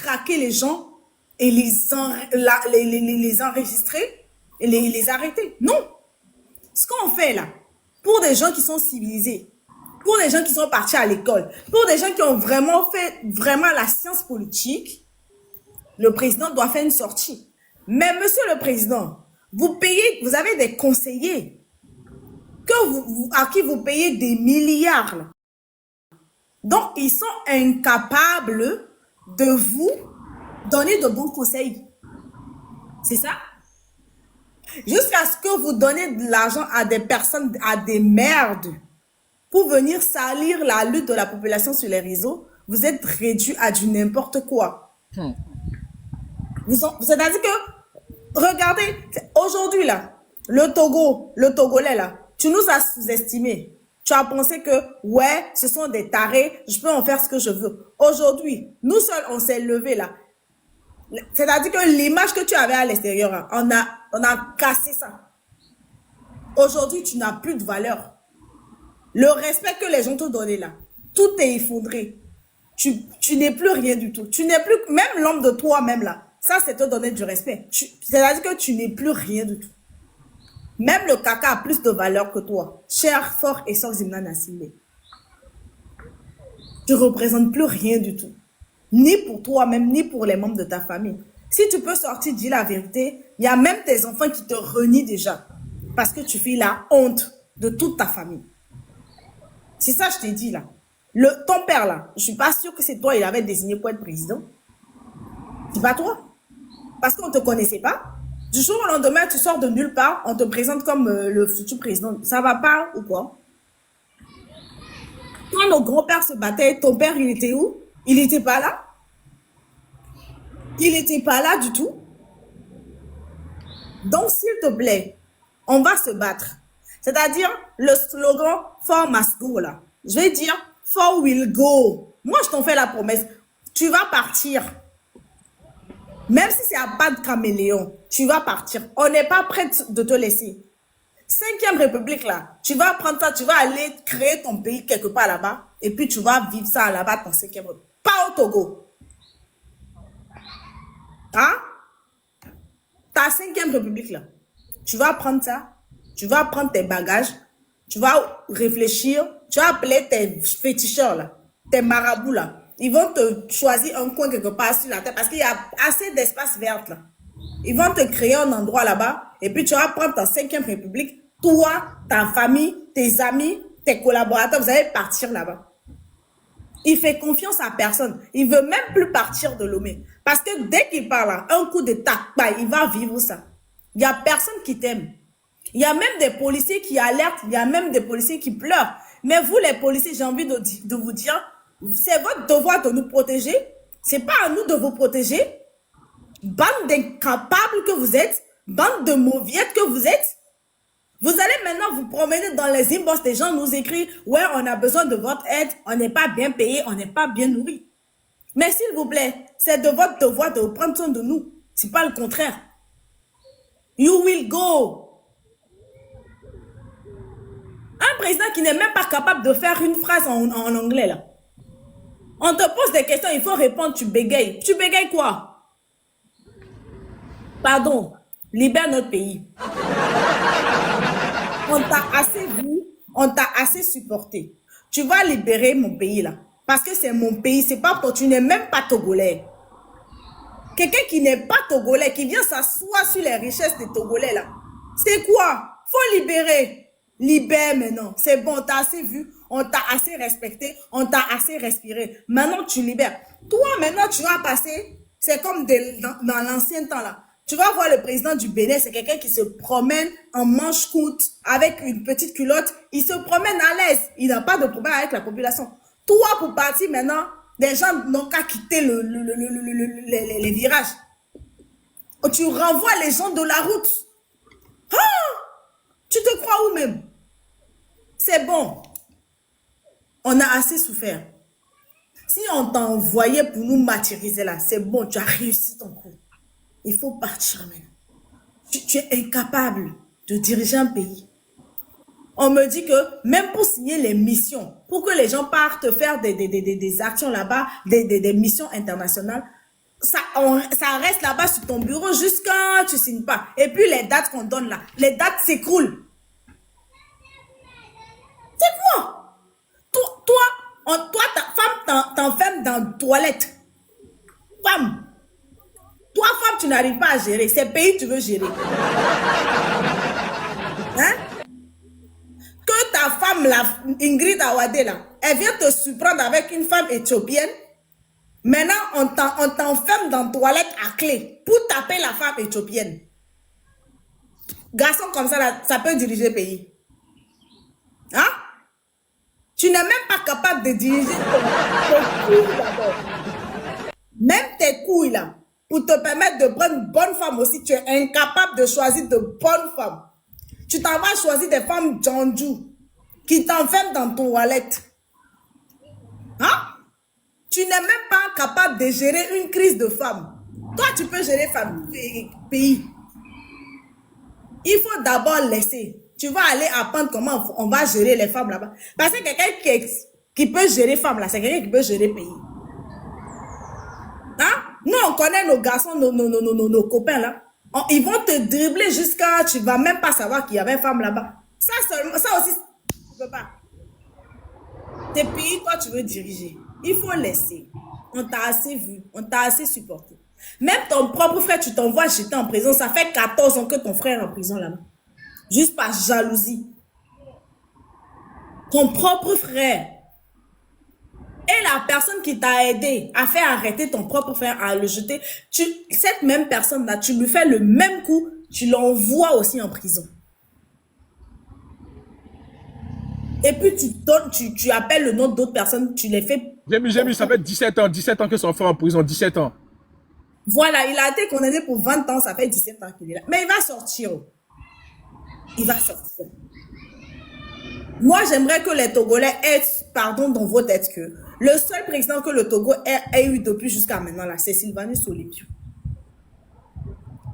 traquer les gens et les enregistrer et les arrêter. Non. Ce qu'on fait là, pour des gens qui sont civilisés, pour des gens qui sont partis à l'école, pour des gens qui ont vraiment fait la science politique, le président doit faire une sortie. Mais monsieur le président, vous avez des conseillers à qui vous payez des milliards. Là. Donc, ils sont incapables de vous donner de bons conseils. C'est ça? Jusqu'à ce que vous donnez de l'argent à des personnes, à des merdes, pour venir salir la lutte de la population sur les réseaux, vous êtes réduit à du n'importe quoi. C'est-à-dire que, regardez, aujourd'hui là, le Togolais là, tu nous as sous-estimés. Tu as pensé que, ouais, ce sont des tarés, je peux en faire ce que je veux. Aujourd'hui, nous seuls, on s'est levés là. C'est-à-dire que l'image que tu avais à l'extérieur, on a cassé ça. Aujourd'hui, tu n'as plus de valeur. Le respect que les gens t'ont donné là, tout est effondré. Tu n'es plus rien du tout. Tu n'es plus, même l'homme de toi-même là, ça c'est te donner du respect. C'est-à-dire que tu n'es plus rien du tout. Même le caca a plus de valeur que toi. Cher, fort et sans Zimna Nassimé. Tu ne représentes plus rien du tout. Ni pour toi-même, ni pour les membres de ta famille. Si tu peux sortir, dire la vérité, il y a même tes enfants qui te renient déjà. Parce que tu fais la honte de toute ta famille. C'est ça, je t'ai dit là. Ton père là, je suis pas sûre que c'est toi, il avait désigné pour être président. C'est pas toi. Parce qu'on ne te connaissait pas. Du jour au lendemain, tu sors de nulle part, on te présente comme le futur président. Ça va pas ou quoi? Quand nos grands-pères se battaient, ton père, il était où? Il n'était pas là? Il n'était pas là du tout. Donc, s'il te plaît, on va se battre. C'est-à-dire, le slogan « For must go » là. Je vais dire « For will go ». Moi, je t'en fais la promesse. Tu vas partir. Même si c'est à pas de caméléon, tu vas partir. On n'est pas prêt de te laisser. 5e République là, tu vas prendre ça, tu vas aller créer ton pays quelque part là-bas et puis tu vas vivre ça là-bas, ton 5e République. Pas au Togo. Hein? Ta 5e République là, tu vas prendre ça, tu vas prendre tes bagages, tu vas réfléchir, tu vas appeler tes féticheurs là, tes marabouts là. Ils vont te choisir un coin quelque part sur la terre parce qu'il y a assez d'espace vert là. Ils vont te créer un endroit là-bas et puis tu vas prendre ta 5e République. Toi, ta famille, tes amis, tes collaborateurs, vous allez partir là-bas. Il fait confiance à personne. Il veut même plus partir de Lomé. Parce que dès qu'il parle, un coup de tac, il va vivre ça. Il n'y a personne qui t'aime. Il y a même des policiers qui alertent, il y a même des policiers qui pleurent. Mais vous, les policiers, j'ai envie de vous dire, c'est votre devoir de nous protéger. C'est pas à nous de vous protéger. Bande d'incapables que vous êtes, bande de mauviettes que vous êtes. Vous allez maintenant vous promener dans les inbox des gens, nous écrire, ouais, on a besoin de votre aide, on n'est pas bien payé, on n'est pas bien nourri. Mais s'il vous plaît, c'est de votre devoir de prendre soin de nous. C'est pas le contraire. You will go. Un président qui n'est même pas capable de faire une phrase en anglais, là. On te pose des questions, il faut répondre, tu bégayes. Tu bégayes quoi? Pardon, libère notre pays. On t'a assez vu, on t'a assez supporté. Tu vas libérer mon pays là. Parce que c'est mon pays, c'est pas toi, tu n'es même pas togolais. Quelqu'un qui n'est pas togolais, qui vient s'asseoir sur les richesses des Togolais là. C'est quoi? Faut libérer. Libère maintenant. C'est bon, on t'a assez vu, on t'a assez respecté, on t'a assez respiré. Maintenant, tu libères. Toi, maintenant, tu vas passer, c'est comme dans l'ancien temps là. Tu vas voir le président du Bénin, c'est quelqu'un qui se promène en manche courte avec une petite culotte. Il se promène à l'aise. Il n'a pas de problème avec la population. Toi, pour partir maintenant, des gens n'ont qu'à quitter les virages. Tu renvoies les gens de la route. Ah! Tu te crois où même? C'est bon. On a assez souffert. Si on t'a envoyé pour nous martyriser là, c'est bon, tu as réussi ton coup. Il faut partir maintenant. Tu es incapable de diriger un pays. On me dit que même pour signer les missions, pour que les gens partent faire des actions là-bas, des missions internationales, Ça reste là-bas sur ton bureau jusqu'à tu signes pas. Et puis les dates qu'on donne là, les dates s'écroulent. C'est quoi? Toi, ta femme t'enferme dans la toilette. Femme, toi, femme, tu n'arrives pas à gérer. C'est pays tu veux gérer. Hein? Que ta femme, la Ingrid Awade, là, elle vient te surprendre avec une femme éthiopienne. Maintenant, on t'enferme dans la toilette à clé pour taper la femme éthiopienne. Garçon comme ça, là, ça peut diriger le pays. Hein? Tu n'es même pas capable de diriger tes couilles d'abord. Même tes couilles là, pour te permettre de prendre une bonne femme aussi, tu es incapable de choisir de bonnes femmes. Tu t'en vas choisir des femmes Janju qui t'enferment dans ton toilette. Hein? Tu n'es même pas capable de gérer une crise de femme. Toi, tu peux gérer pays. Il faut d'abord laisser. Tu vas aller apprendre comment on va gérer les femmes là-bas. Parce que quelqu'un qui peut gérer femmes là, c'est quelqu'un qui peut gérer pays. Hein? Nous, on connaît nos garçons, nos copains là. Ils vont te dribbler jusqu'à... Tu vas même pas savoir qu'il y avait femme là-bas. Ça aussi, tu peux pas. Tes pays, toi, tu veux diriger. Il faut laisser. On t'a assez vu. On t'a assez supporté. Même ton propre frère, tu t'envoies jeter en prison. Ça fait 14 ans que ton frère est en prison là-bas. Juste par jalousie. Ton propre frère. Et la personne qui t'a aidé à faire arrêter ton propre frère, à le jeter, cette même personne-là, tu lui fais le même coup, tu l'envoies aussi en prison. Et puis tu appelles le nom d'autres personnes, tu les fais... J'ai mis, ça fait 17 ans que son frère est en prison, 17 ans. Voilà, il a été condamné pour 20 ans, ça fait 17 ans qu'il est là. Mais il va sortir. Il va sortir. Moi, j'aimerais que les Togolais aient, pardon dans vos têtes, que le seul président que le Togo ait eu depuis jusqu'à maintenant, là, c'est Sylvanus Olympio.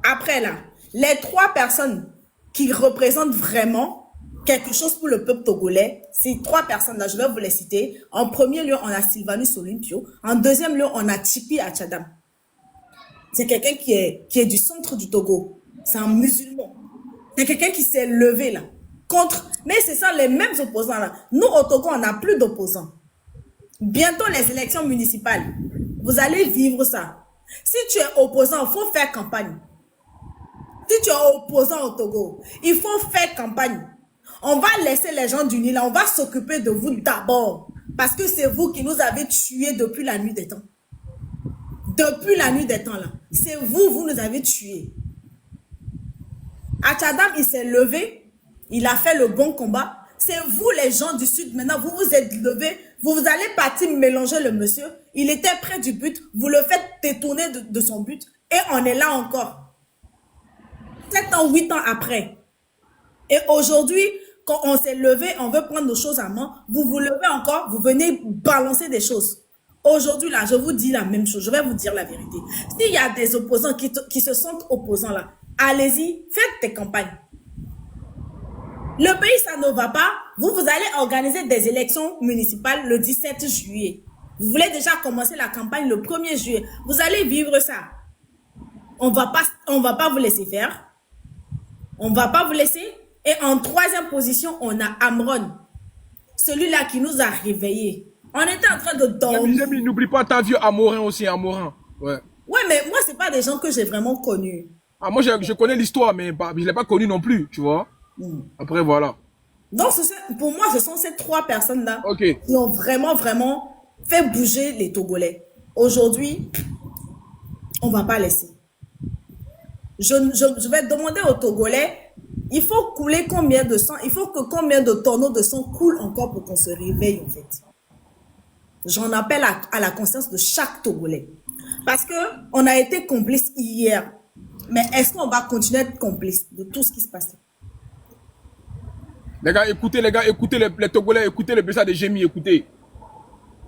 Après, là, les 3 personnes qui représentent vraiment quelque chose pour le peuple togolais, ces 3 personnes-là, je vais vous les citer. En premier lieu, on a Sylvanus Olympio. En deuxième lieu, on a Tipi Achadam. C'est quelqu'un qui est du centre du Togo. C'est un musulman. C'est quelqu'un qui s'est levé, là. Mais ce sont les mêmes opposants là. Nous au Togo, on n'a plus d'opposants. Bientôt les élections municipales. Vous allez vivre ça. Si tu es opposant, il faut faire campagne. Si tu es opposant au Togo, il faut faire campagne. On va laisser les gens du Nil là, on va s'occuper de vous d'abord. Parce que c'est vous qui nous avez tués depuis la nuit des temps. Depuis la nuit des temps là. C'est vous nous avez tués. Achadam, il s'est levé. Il a fait le bon combat. C'est vous, les gens du Sud, maintenant, vous vous êtes levés. Vous allez partir mélanger le monsieur. Il était près du but. Vous le faites détourner de son but. Et on est là encore. 7 ans, 8 ans après. Et aujourd'hui, quand on s'est levé, on veut prendre nos choses à main. Vous vous levez encore. Vous venez balancer des choses. Aujourd'hui, là, je vous dis la même chose. Je vais vous dire la vérité. S'il y a des opposants qui se sentent opposants là, allez-y, faites des campagnes. Le pays, ça ne va pas. Vous allez organiser des élections municipales le 17 juillet. Vous voulez déjà commencer la campagne le 1er juillet. Vous allez vivre ça. On va pas vous laisser faire. On va pas vous laisser. Et en 3e position, on a Amron. Celui-là qui nous a réveillés. On était en train de dormir. N'oublie pas ta vieux Amorin aussi, Amorin. Ouais. Ouais, mais moi, c'est pas des gens que j'ai vraiment connus. Ah, moi, je connais l'histoire, mais je ne l'ai pas connu non plus, tu vois. Après, voilà. Donc, pour moi, ce sont ces 3 personnes-là qui ont vraiment fait bouger les Togolais. Aujourd'hui, on ne va pas laisser. Je vais demander aux Togolais, il faut couler combien de sang, il faut que combien de tonneaux de sang coulent encore pour qu'on se réveille, en fait. J'en appelle à la conscience de chaque Togolais. Parce qu'on a été complice hier. Mais est-ce qu'on va continuer à être complice de tout ce qui se passe? Les gars, écoutez les Togolais, écoutez le message de Gémi, écoutez.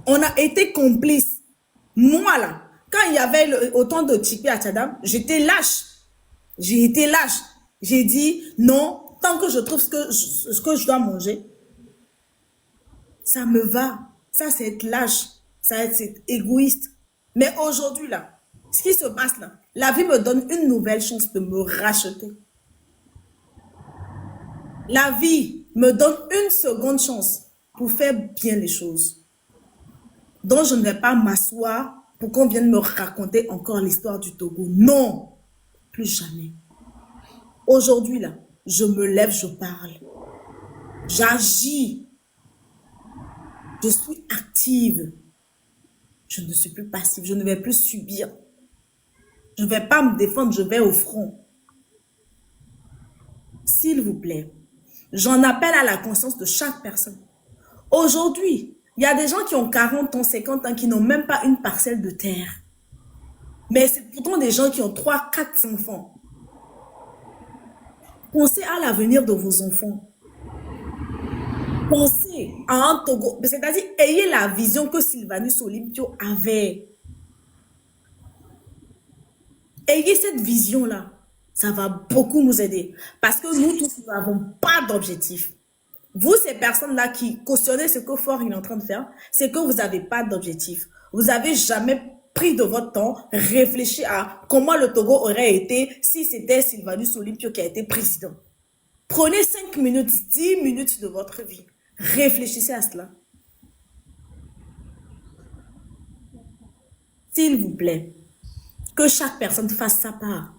On a été complices. Moi, là, quand il y avait autant de Tipi Achadam, j'étais lâche. J'ai été lâche. J'ai dit, non, tant que je trouve ce que je dois manger, ça me va. Ça, c'est être lâche. Ça, c'est être égoïste. Mais aujourd'hui, là, Ce qui se passe là, la vie me donne une nouvelle chance de me racheter. La vie me donne une seconde chance pour faire bien les choses. Donc, je ne vais pas m'asseoir pour qu'on vienne me raconter encore l'histoire du Togo. Non, plus jamais. Aujourd'hui, là, je me lève, je parle. J'agis. Je suis active. Je ne suis plus passive. Je ne vais plus subir. Je ne vais pas me défendre, je vais au front. S'il vous plaît, j'en appelle à la conscience de chaque personne. Aujourd'hui, il y a des gens qui ont 40 ans, 50 ans, qui n'ont même pas une parcelle de terre. Mais c'est pourtant des gens qui ont 3, 4 enfants. Pensez à l'avenir de vos enfants. Pensez à un Togo. C'est-à-dire, ayez la vision que Sylvanus Olympio avait. Ayez cette vision-là. Ça va beaucoup nous aider. Parce que nous tous, nous n'avons pas d'objectif. Vous, ces personnes-là qui cautionnez ce que Fort est en train de faire, c'est que vous n'avez pas d'objectif. Vous n'avez jamais pris de votre temps, réfléchi à comment le Togo aurait été si c'était Sylvanus Olympio qui a été président. Prenez 5 minutes, 10 minutes de votre vie. Réfléchissez à cela. S'il vous plaît, que chaque personne fasse sa part.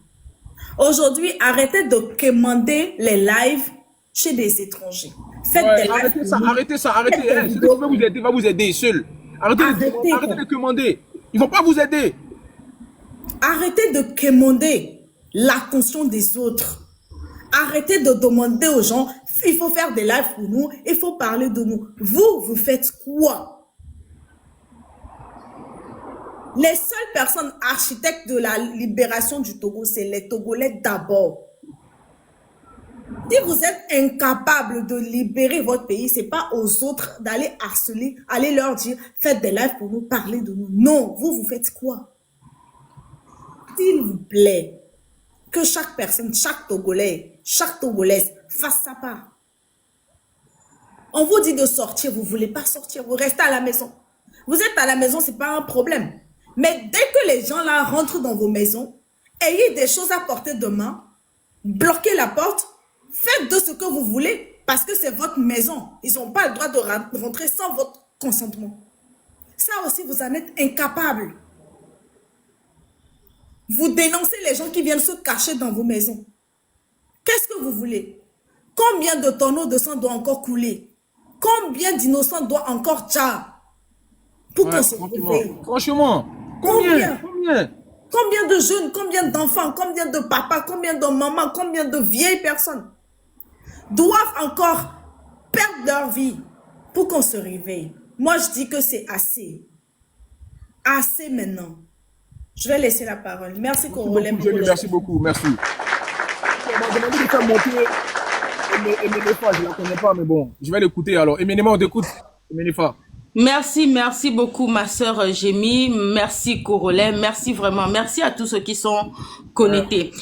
Aujourd'hui, arrêtez de commander les lives chez des étrangers. Faites des lives. Arrêtez ça. Celui qui veut vous aider va vous aider seul. Arrêtez de commander. Ils ne vont pas vous aider. Arrêtez de commander l'attention des autres. Arrêtez de demander aux gens, il faut faire des lives pour nous, il faut parler de nous. Vous faites quoi? Les seules personnes architectes de la libération du Togo, c'est les Togolais d'abord. Si vous êtes incapable de libérer votre pays, ce n'est pas aux autres d'aller harceler, aller leur dire, faites des lives pour nous, parler de nous. Non, vous faites quoi? S'il vous plaît, que chaque personne, chaque Togolais, chaque Togolaise fasse sa part. On vous dit de sortir, vous ne voulez pas sortir, vous restez à la maison. Vous êtes à la maison, ce n'est pas un problème. Mais dès que les gens là rentrent dans vos maisons, ayez des choses à porter de main, bloquez la porte, faites de ce que vous voulez, parce que c'est votre maison. Ils n'ont pas le droit de rentrer sans votre consentement. Ça aussi, vous en êtes incapable. Vous dénoncez les gens qui viennent se cacher dans vos maisons. Qu'est-ce que vous voulez? Combien de tonneaux de sang doit encore couler? Combien d'innocents doivent encore tchar pour qu'on se réveille? Franchement, combien? Combien de jeunes, combien d'enfants, combien de papas, combien de mamans, combien de vieilles personnes doivent encore perdre leur vie pour qu'on se réveille? Moi, je dis que c'est assez. Assez maintenant. Je vais laisser la parole. Merci, Corolem. Merci beaucoup, merci. On m'a demandé de faire monter Emenefa, je ne la connais pas, mais bon, je vais l'écouter alors. Emenefa, on t'écoute. Emenefa. Merci beaucoup ma sœur Gémy, merci Corolem, merci vraiment, merci à tous ceux qui sont connectés.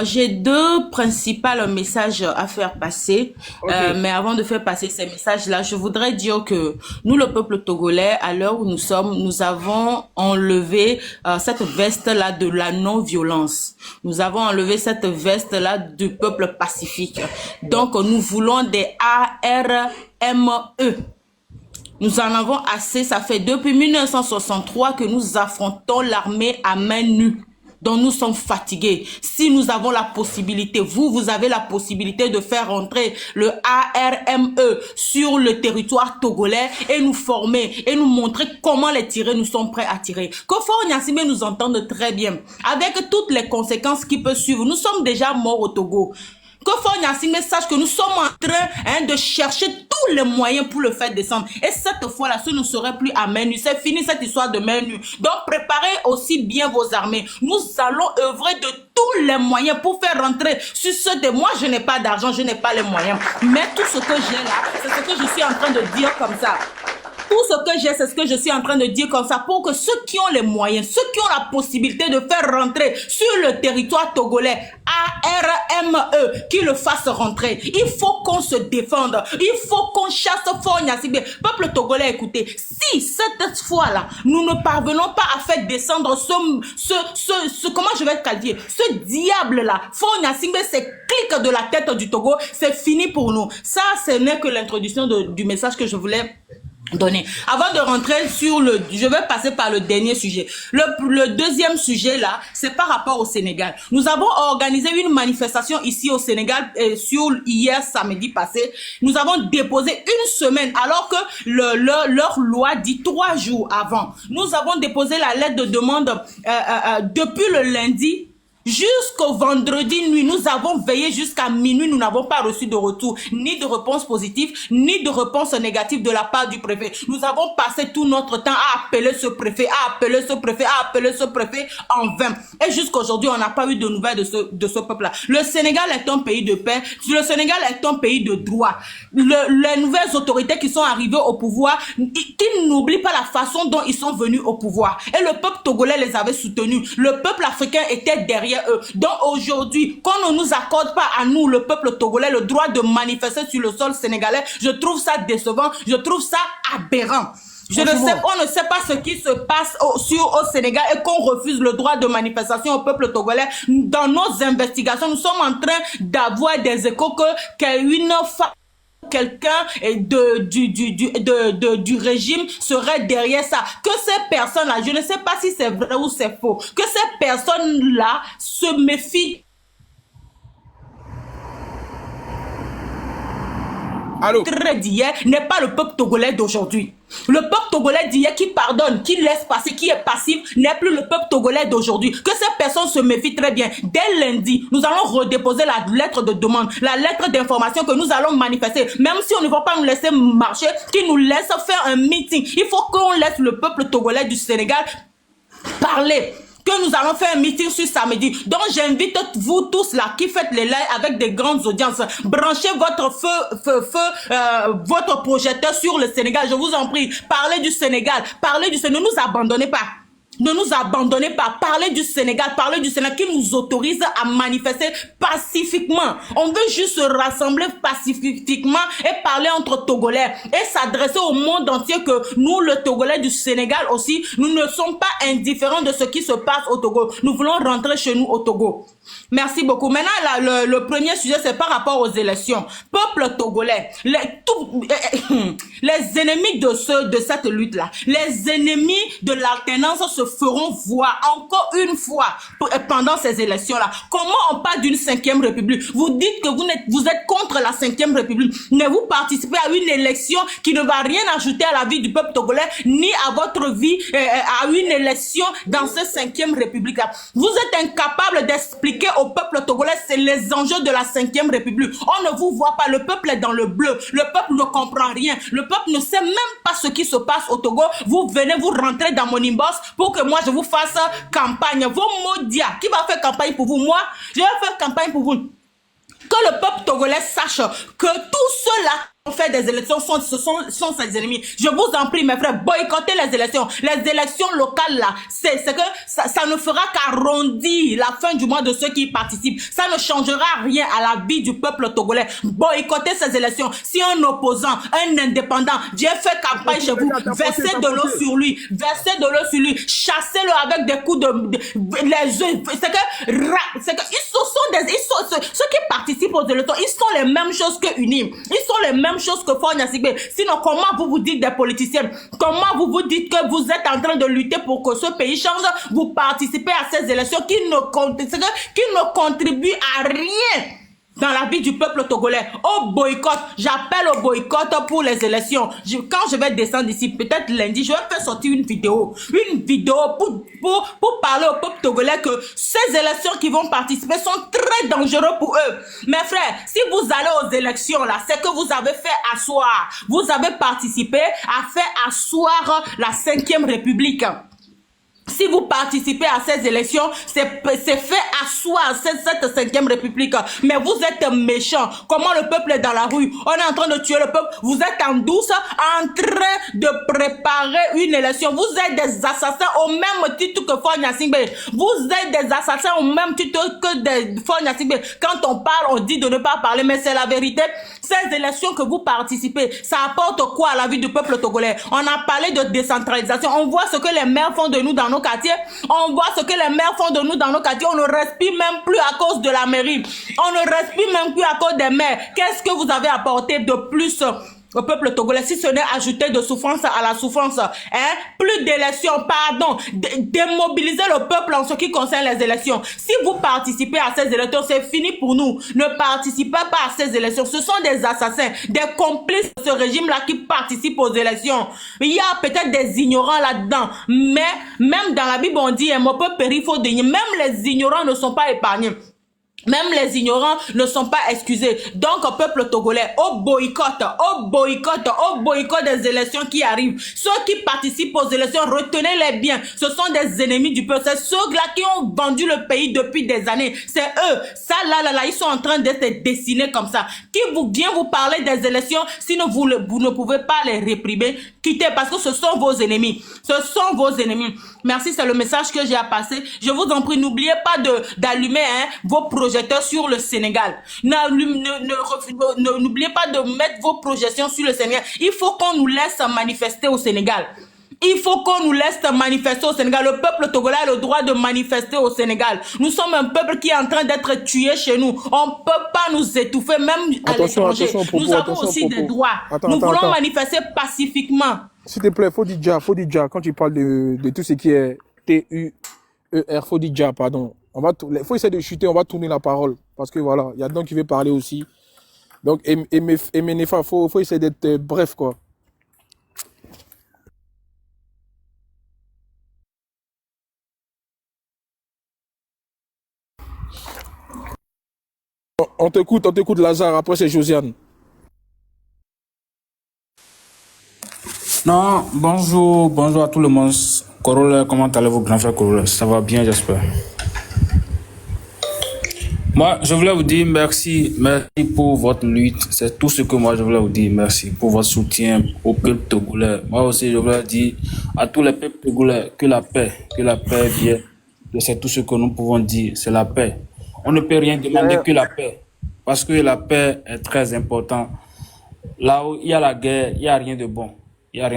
J'ai 2 principaux messages à faire passer, okay. Mais avant de faire passer ces messages-là, je voudrais dire que nous, le peuple togolais, à l'heure où nous sommes, nous avons enlevé cette veste-là de la non-violence. Nous avons enlevé cette veste-là du peuple pacifique. Donc, nous voulons des ARME. Nous en avons assez, ça fait depuis 1963 que nous affrontons l'armée à main nue. Donc nous sommes fatigués. Si nous avons la possibilité, vous avez la possibilité de faire entrer le ARME sur le territoire togolais et nous former et nous montrer comment les tirer, nous sommes prêts à tirer. Que Fort Gnassingbé nous entende très bien. Avec toutes les conséquences qui peuvent suivre, nous sommes déjà morts au Togo. Que Fort Gnassingbé sache que nous sommes en train de chercher tous les moyens pour le faire descendre. Et cette fois-là, ce ne serait plus à main nue. C'est fini cette histoire de main nue. Donc, préparez aussi bien vos armées. Nous allons œuvrer de tous les moyens pour faire rentrer sur ceux de moi. Je n'ai pas d'argent, je n'ai pas les moyens. Mais tout ce que j'ai là, c'est ce que je suis en train de dire comme ça. tout ce que j'ai, c'est ce que je suis en train de dire comme ça, pour que ceux qui ont les moyens, ceux qui ont la possibilité de faire rentrer sur le territoire togolais, ARME, qui le fassent rentrer. Il faut qu'on se défende. Il faut qu'on chasse Faure Gnassingbé. Peuple togolais, écoutez, si cette fois-là, nous ne parvenons pas à faire descendre comment je vais le qualifier, ce diable-là, Faure Gnassingbé, c'est clic de la tête du Togo, c'est fini pour nous. Ça, ce n'est que l'introduction du message que je voulais donner. Avant de rentrer sur je vais passer par le dernier sujet. Le deuxième sujet là, c'est par rapport au Sénégal. Nous avons organisé une manifestation ici au Sénégal hier samedi passé. Nous avons déposé une semaine alors que leur loi dit 3 jours avant. Nous avons déposé la lettre de demande depuis le lundi jusqu'au vendredi nuit. Nous avons veillé jusqu'à minuit. Nous n'avons pas reçu de retour, ni de réponse positive, ni de réponse négative de la part du préfet. Nous avons passé tout notre temps à appeler ce préfet, à appeler ce préfet, à appeler ce préfet en vain. Et jusqu'aujourd'hui, on n'a pas eu de nouvelles de ce peuple-là. Le Sénégal est un pays de paix. Le Sénégal est un pays de droit. Les nouvelles autorités qui sont arrivées au pouvoir, qu'ils n'oublient pas la façon dont ils sont venus au pouvoir. Et le peuple togolais les avait soutenus. Le peuple africain était derrière eux. Donc aujourd'hui, qu'on ne nous accorde pas à nous, le peuple togolais, le droit de manifester sur le sol sénégalais, je trouve ça décevant, je trouve ça aberrant. On ne sait pas ce qui se passe au Sénégal et qu'on refuse le droit de manifestation au peuple togolais. Dans nos investigations, nous sommes en train d'avoir des échos qu'une femme, quelqu'un du régime serait derrière ça. Que ces personnes-là, je ne sais pas si c'est vrai ou c'est faux, que ces personnes-là se méfient. Allô? D'hier n'est pas le peuple togolais d'aujourd'hui. Le peuple togolais d'hier qui pardonne, qui laisse passer, qui est passif, n'est plus le peuple togolais d'aujourd'hui. Que ces personnes se méfient très bien. Dès lundi, nous allons redéposer la lettre de demande, la lettre d'information que nous allons manifester. Même si on ne va pas nous laisser marcher, qu'ils nous laissent faire un meeting. Il faut qu'on laisse le peuple togolais du Sénégal parler. Que nous allons faire un meeting sur samedi. Donc j'invite vous tous là qui faites les lives avec des grandes audiences, branchez votre votre projecteur sur le Sénégal. Je vous en prie, parlez du Sénégal, ne nous abandonnez pas. Ne nous abandonnez pas. Parlez du Sénégal qui nous autorise à manifester pacifiquement. On veut juste se rassembler pacifiquement et parler entre Togolais et s'adresser au monde entier que nous, le Togolais du Sénégal aussi, nous ne sommes pas indifférents de ce qui se passe au Togo. Nous voulons rentrer chez nous au Togo. Merci beaucoup. Maintenant, là, le premier sujet, c'est par rapport aux élections. Peuple togolais, les ennemis de cette lutte-là, les ennemis de l'alternance se feront voir encore une fois pendant ces élections-là. Comment on parle d'une 5e république? Vous dites que vous êtes contre la 5e république, mais vous participez à une élection qui ne va rien ajouter à la vie du peuple togolais, ni à votre vie, à une élection dans cette 5e république-là. Vous êtes incapable d'expliquer au peuple togolais, c'est les enjeux de la 5e république. On ne vous voit pas, le peuple est dans le bleu, le peuple ne comprend rien, le peuple ne sait même pas ce qui se passe au Togo. Vous venez, vous rentrez dans mon inbox pour que moi je vous fasse campagne. Vos maudits, qui va faire campagne pour vous? Moi, je vais faire campagne pour vous. Que le peuple togolais sache que tous ceux-là qui ont fait des élections sont ses ennemis. Je vous en prie, mes frères, boycottez les élections. Les élections locales, là, c'est que ça ne fera qu'arrondir la fin du mois de ceux qui y participent. Ça ne changera rien à la vie du peuple togolais. Boycottez ces élections. Si un opposant, un indépendant, vient faire campagne chez vous, versez de l'eau sur lui. Versez de l'eau sur lui. Chassez-le avec des coups les yeux. Ceux qui participent aux élections, ils sont les mêmes choses que UNIM. Ils sont les mêmes choses que Faure Gnassingbé. Sinon, comment vous dites des politiciens? Comment vous dites que vous êtes en train de lutter pour que ce pays change? Vous participez à ces élections qui ne contribuent à rien dans la vie du peuple togolais. Au boycott, j'appelle au boycott pour les élections. Quand je vais descendre ici, peut-être lundi, je vais faire sortir une vidéo pour parler au peuple togolais que ces élections qui vont participer sont très dangereuses pour eux. Mes frères, si vous allez aux élections là, c'est que vous avez fait asseoir, vous avez participé à faire asseoir la 5e république. Si vous participez à ces élections, c'est fait asseoir cette 5e République. Mais vous êtes méchants. Comment le peuple est dans la rue? On est en train de tuer le peuple. Vous êtes en douce, en train de préparer une élection. Vous êtes des assassins au même titre que Fonya Singbe. Vous êtes des assassins au même titre que des Fonya Singbe. Quand on parle, on dit de ne pas parler, mais c'est la vérité. Ces élections que vous participez, ça apporte quoi à la vie du peuple togolais? On a parlé de décentralisation. On voit ce que les maires font de nous dans nos quartiers. On voit ce que les maires font de nous dans nos quartiers. On ne respire même plus à cause de la mairie. On ne respire même plus à cause des maires. Qu'est-ce que vous avez apporté de plus au peuple togolais, si ce n'est ajouter de souffrance à la souffrance? Plus d'élections, pardon. Démobiliser le peuple en ce qui concerne les élections. Si vous participez à ces élections, c'est fini pour nous. Ne participez pas à ces élections. Ce sont des assassins, des complices de ce régime-là qui participent aux élections. Il y a peut-être des ignorants là-dedans. Mais même dans la Bible, on dit, mon peuple périt faute de rien. Même les ignorants ne sont pas épargnés. Même les ignorants ne sont pas excusés. Donc, peuple togolais, au boycott des élections qui arrivent. Ceux qui participent aux élections, retenez-les bien. Ce sont des ennemis du peuple. C'est ceux-là qui ont vendu le pays depuis des années. C'est eux. Ça, là, ils sont en train d'être dessinés comme ça. Qui vient vous parler des élections, sinon vous ne pouvez pas les réprimer. Quittez, parce que ce sont vos ennemis. Ce sont vos ennemis. Merci, c'est le message que j'ai à passer. Je vous en prie, n'oubliez pas d'allumer vos projecteurs sur le Sénégal. N'oubliez pas de mettre vos projections sur le Sénégal. Il faut qu'on nous laisse manifester au Sénégal. Il faut qu'on nous laisse manifester au Sénégal. Le peuple togolais a le droit de manifester au Sénégal. Nous sommes un peuple qui est en train d'être tué chez nous. On ne peut pas nous étouffer, même à l'étranger. Nous avons aussi des droits. Nous voulons manifester pacifiquement. S'il te plaît, faut dire déjà, quand tu parles de tout ce qui est TUER, faut dire déjà, pardon. Faut essayer de chuter, on va tourner la parole. Parce que voilà, il y a d'autres qui veut parler aussi. Donc, Menefa, faut essayer d'être bref, quoi. On t'écoute, Lazare, après c'est Josiane. Non, bonjour à tout le monde. Corolla, comment allez-vous, grand frère Corolla? Ça va bien, j'espère. Moi, je voulais vous dire merci pour votre lutte. C'est tout ce que moi je voulais vous dire. Merci pour votre soutien au peuple togolais. Moi aussi, je voulais dire à tous les peuples togolais que la paix vienne. C'est tout ce que nous pouvons dire, c'est la paix. On ne peut rien demander que la paix, parce que la paix est très importante. Là où il y a la guerre, il n'y a rien de bon. Il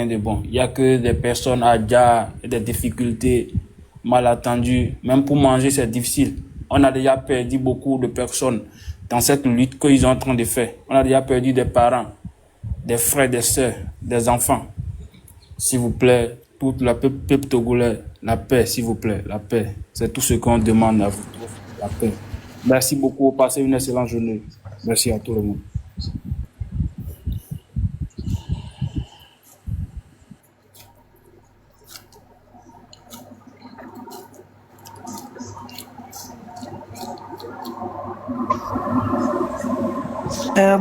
n'y a que des personnes à dire, des difficultés mal attendues. Même pour manger, c'est difficile. On a déjà perdu beaucoup de personnes dans cette lutte qu'ils sont en train de faire. On a déjà perdu des parents, des frères, des sœurs, des enfants. S'il vous plaît, tout le peuple togolais, la paix, s'il vous plaît, la paix. C'est tout ce qu'on demande à vous, la paix. Merci beaucoup. Passez une excellente journée. Merci à tout le monde.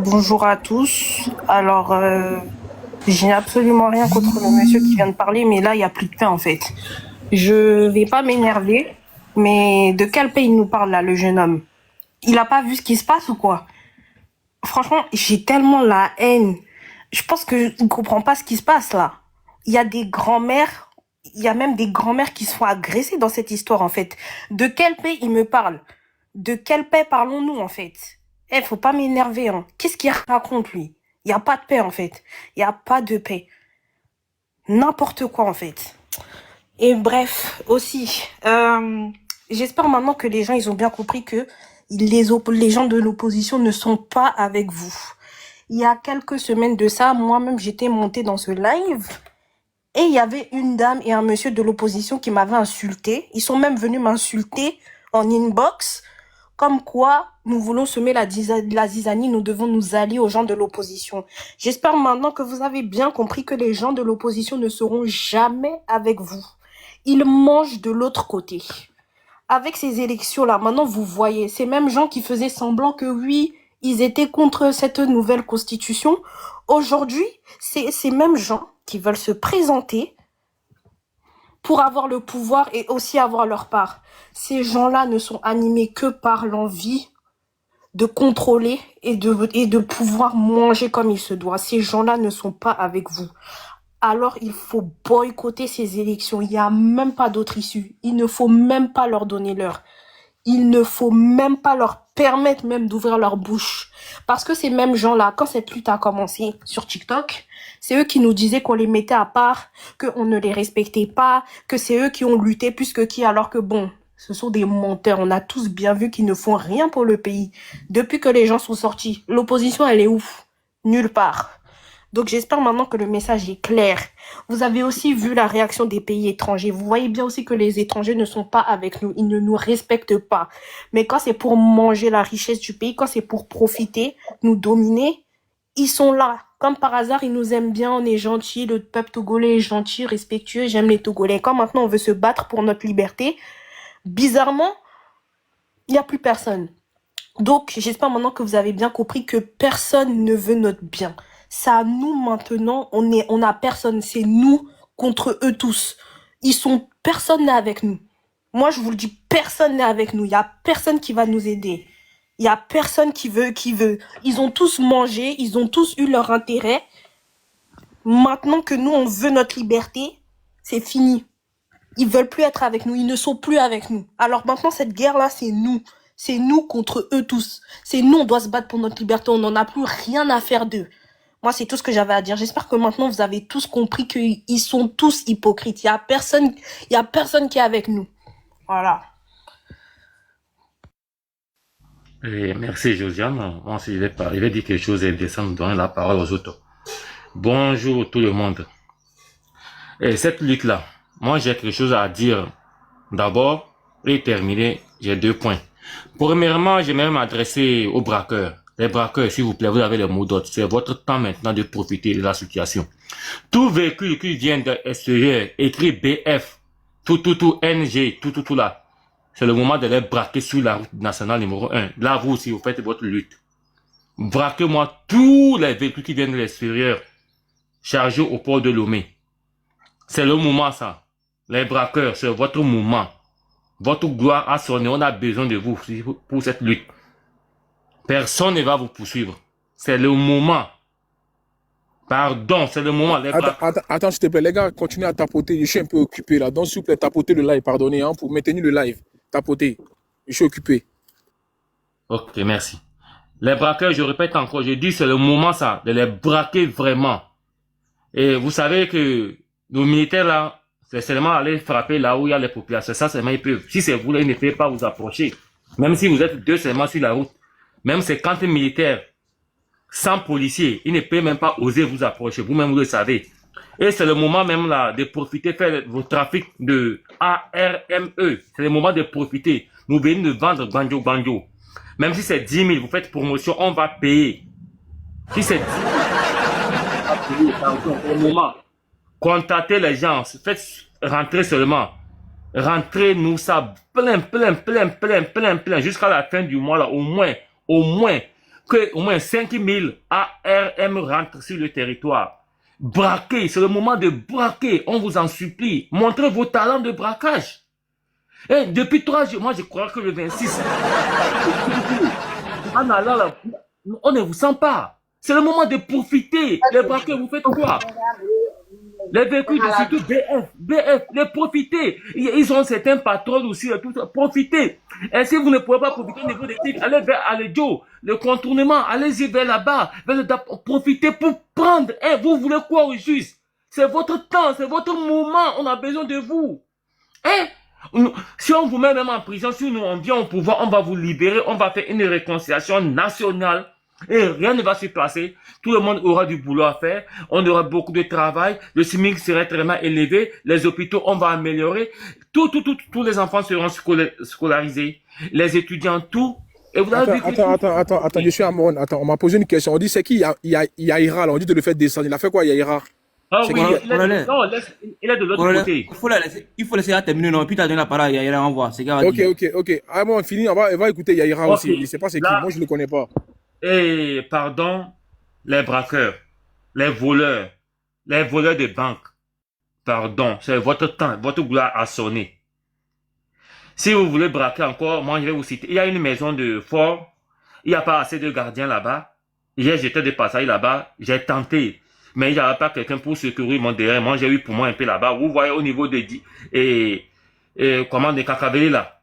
Bonjour à tous. Alors, j'ai absolument rien contre le monsieur qui vient de parler, mais là, il n'y a plus de paix, en fait. Je vais pas m'énerver, mais de quel pays il nous parle, là, le jeune homme? Il a pas vu ce qui se passe ou quoi? Franchement, j'ai tellement la haine. Je pense que je ne comprends pas ce qui se passe, là. Il y a des grands-mères, il y a même des grands-mères qui se font agresser dans cette histoire, en fait. De quel pays il me parle? De quelle paix parlons-nous, en fait? Faut pas m'énerver, hein. Qu'est-ce qu'il raconte, lui? Il n'y a pas de paix, en fait. Il n'y a pas de paix. N'importe quoi, en fait. Et bref, aussi, j'espère maintenant que les gens, ils ont bien compris que les gens de l'opposition ne sont pas avec vous. Il y a quelques semaines de ça, moi-même, j'étais montée dans ce live et il y avait une dame et un monsieur de l'opposition qui m'avaient insulté. Ils sont même venus m'insulter en inbox. Comme quoi, nous voulons semer la zizanie, nous devons nous allier aux gens de l'opposition. J'espère maintenant que vous avez bien compris que les gens de l'opposition ne seront jamais avec vous. Ils mangent de l'autre côté. Avec ces élections-là, maintenant vous voyez, ces mêmes gens qui faisaient semblant que oui, ils étaient contre cette nouvelle constitution. Aujourd'hui, c'est ces mêmes gens qui veulent se présenter pour avoir le pouvoir et aussi avoir leur part. Ces gens-là ne sont animés que par l'envie de contrôler et de pouvoir manger comme il se doit. Ces gens-là ne sont pas avec vous. Alors il faut boycotter ces élections. Il n'y a même pas d'autre issue. Il ne faut même pas leur donner l'heure. Il ne faut même pas leur permettre même d'ouvrir leur bouche. Parce que ces mêmes gens-là, quand cette lutte a commencé sur TikTok, c'est eux qui nous disaient qu'on les mettait à part, qu'on ne les respectait pas, que c'est eux qui ont lutté plus que qui, alors que bon, ce sont des menteurs. On a tous bien vu qu'ils ne font rien pour le pays. Depuis que les gens sont sortis, l'opposition, elle est où? Nulle part. Donc j'espère maintenant que le message est clair. Vous avez aussi vu la réaction des pays étrangers. Vous voyez bien aussi que les étrangers ne sont pas avec nous. Ils ne nous respectent pas. Mais quand c'est pour manger la richesse du pays, quand c'est pour profiter, nous dominer, ils sont là. Comme par hasard, ils nous aiment bien, on est gentils, le peuple togolais est gentil, respectueux, j'aime les Togolais. Quand maintenant on veut se battre pour notre liberté, bizarrement, il n'y a plus personne. Donc j'espère maintenant que vous avez bien compris que personne ne veut notre bien. C'est à nous maintenant, on a personne, c'est nous contre eux tous. Personne n'est avec nous. Moi, je vous le dis, personne n'est avec nous. Il y a personne qui va nous aider. Il y a personne qui veut. Ils ont tous mangé, ils ont tous eu leur intérêt. Maintenant que nous, on veut notre liberté, c'est fini. Ils veulent plus être avec nous, ils ne sont plus avec nous. Alors maintenant, cette guerre-là, c'est nous. C'est nous contre eux tous. C'est nous, on doit se battre pour notre liberté. On n'en a plus rien à faire d'eux. Moi, c'est tout ce que j'avais à dire. J'espère que maintenant, vous avez tous compris qu'ils sont tous hypocrites. Il y a personne qui est avec nous. Voilà. Et merci Josiane. Moi aussi, je vais dire quelque chose d'intéressant, donner la parole aux autres. Bonjour tout le monde. Et cette lutte-là, moi j'ai quelque chose à dire. D'abord, et terminer, j'ai 2 points. Premièrement, j'aimerais m'adresser aux braqueurs. Les braqueurs, s'il vous plaît, vous avez le mot d'ordre. C'est votre temps maintenant de profiter de la situation. Tout véhicule qui vient de l'extérieur, écrit BF, tout NG, tout là. C'est le moment de les braquer sur la route nationale numéro 1. Là, vous aussi, vous faites votre lutte. Braquez-moi tous les véhicules qui viennent de l'extérieur, chargés au port de Lomé. C'est le moment, ça. Les braqueurs, c'est votre moment. Votre gloire a sonné. On a besoin de vous pour cette lutte. Personne ne va vous poursuivre. C'est le moment. Pardon, c'est le moment. Attends, s'il te plaît, les gars, continuez à tapoter. Je suis un peu occupé là. Donc, s'il vous plaît, tapotez le live, pardonnez, hein, pour maintenir le live. Tapotez. Je suis occupé. Ok, merci. Les braqueurs, je répète encore, je dis, c'est le moment, ça, de les braquer vraiment. Et vous savez que nos militaires là, c'est seulement aller frapper là où il y a les populations. Ça, seulement ils peuvent. Si c'est vous là, ils ne peuvent pas vous approcher. Même si vous êtes 2 seulement sur la route. Même 50 militaires, 100 policiers, ils ne peuvent même pas oser vous approcher. Vous-même, vous le savez. Et c'est le moment même là de profiter, faire vos trafics de ARME. C'est le moment de profiter. Nous venons de vendre banjo. Même si c'est 10 000, vous faites promotion, on va payer. Si c'est 10 000, on va payer. C'est le moment. Contactez les gens, faites rentrer seulement. Rentrez-nous ça plein, jusqu'à la fin du mois là, au moins, que au moins 5 000 ARM rentrent sur le territoire. Braquez, c'est le moment de braquer, on vous en supplie. Montrez vos talents de braquage. Et depuis 3 jours, moi je crois que le 26, en allant là, on ne vous sent pas. C'est le moment de profiter. Les braqueurs, vous faites quoi? Les véhicules de surtout BF, les profitez. Ils ont certains patrons aussi, tout ça. Profitez. Et si vous ne pouvez pas profiter au niveau des types, allez vers Aledjo, le contournement, allez-y vers là-bas, profitez pour prendre. Vous voulez quoi au juste? C'est votre temps, c'est votre moment, on a besoin de vous. Si on vous met même en prison, si nous on vient au pouvoir, on va vous libérer, on va faire une réconciliation nationale. Et rien ne va se passer. Tout le monde aura du boulot à faire. On aura beaucoup de travail. Le SMIC serait très élevé. Les hôpitaux, on va améliorer. Tous les enfants seront scolarisés. Les étudiants, tout. Et vous avez Attends, je suis à Amon. Attends, on m'a posé une question. On dit c'est qui Yaïra, là. On dit de le faire descendre. Il a fait quoi, Yaïra? Ah oui, il est de l'autre côté. Il faut laisser terminer, non? Puis tu as donné la parole à Yaïra, on voit. Ok. Ah bon, fini. On va écouter Yaïra aussi. Je ne sais pas c'est qui. Moi, je ne le connais pas. Et pardon, les braqueurs, les voleurs de banque, Pardon, c'est votre temps, votre gloire a sonné. Si vous voulez braquer encore, moi je vais vous citer. Il y a une maison de fort, il n'y a pas assez de gardiens là-bas. Hier, j'étais de passage là-bas, j'ai tenté, mais il n'y avait pas quelqu'un pour secourir mon derrière. Moi, j'ai eu pour moi un peu là-bas. Vous voyez au niveau de comment de Kakabeli là.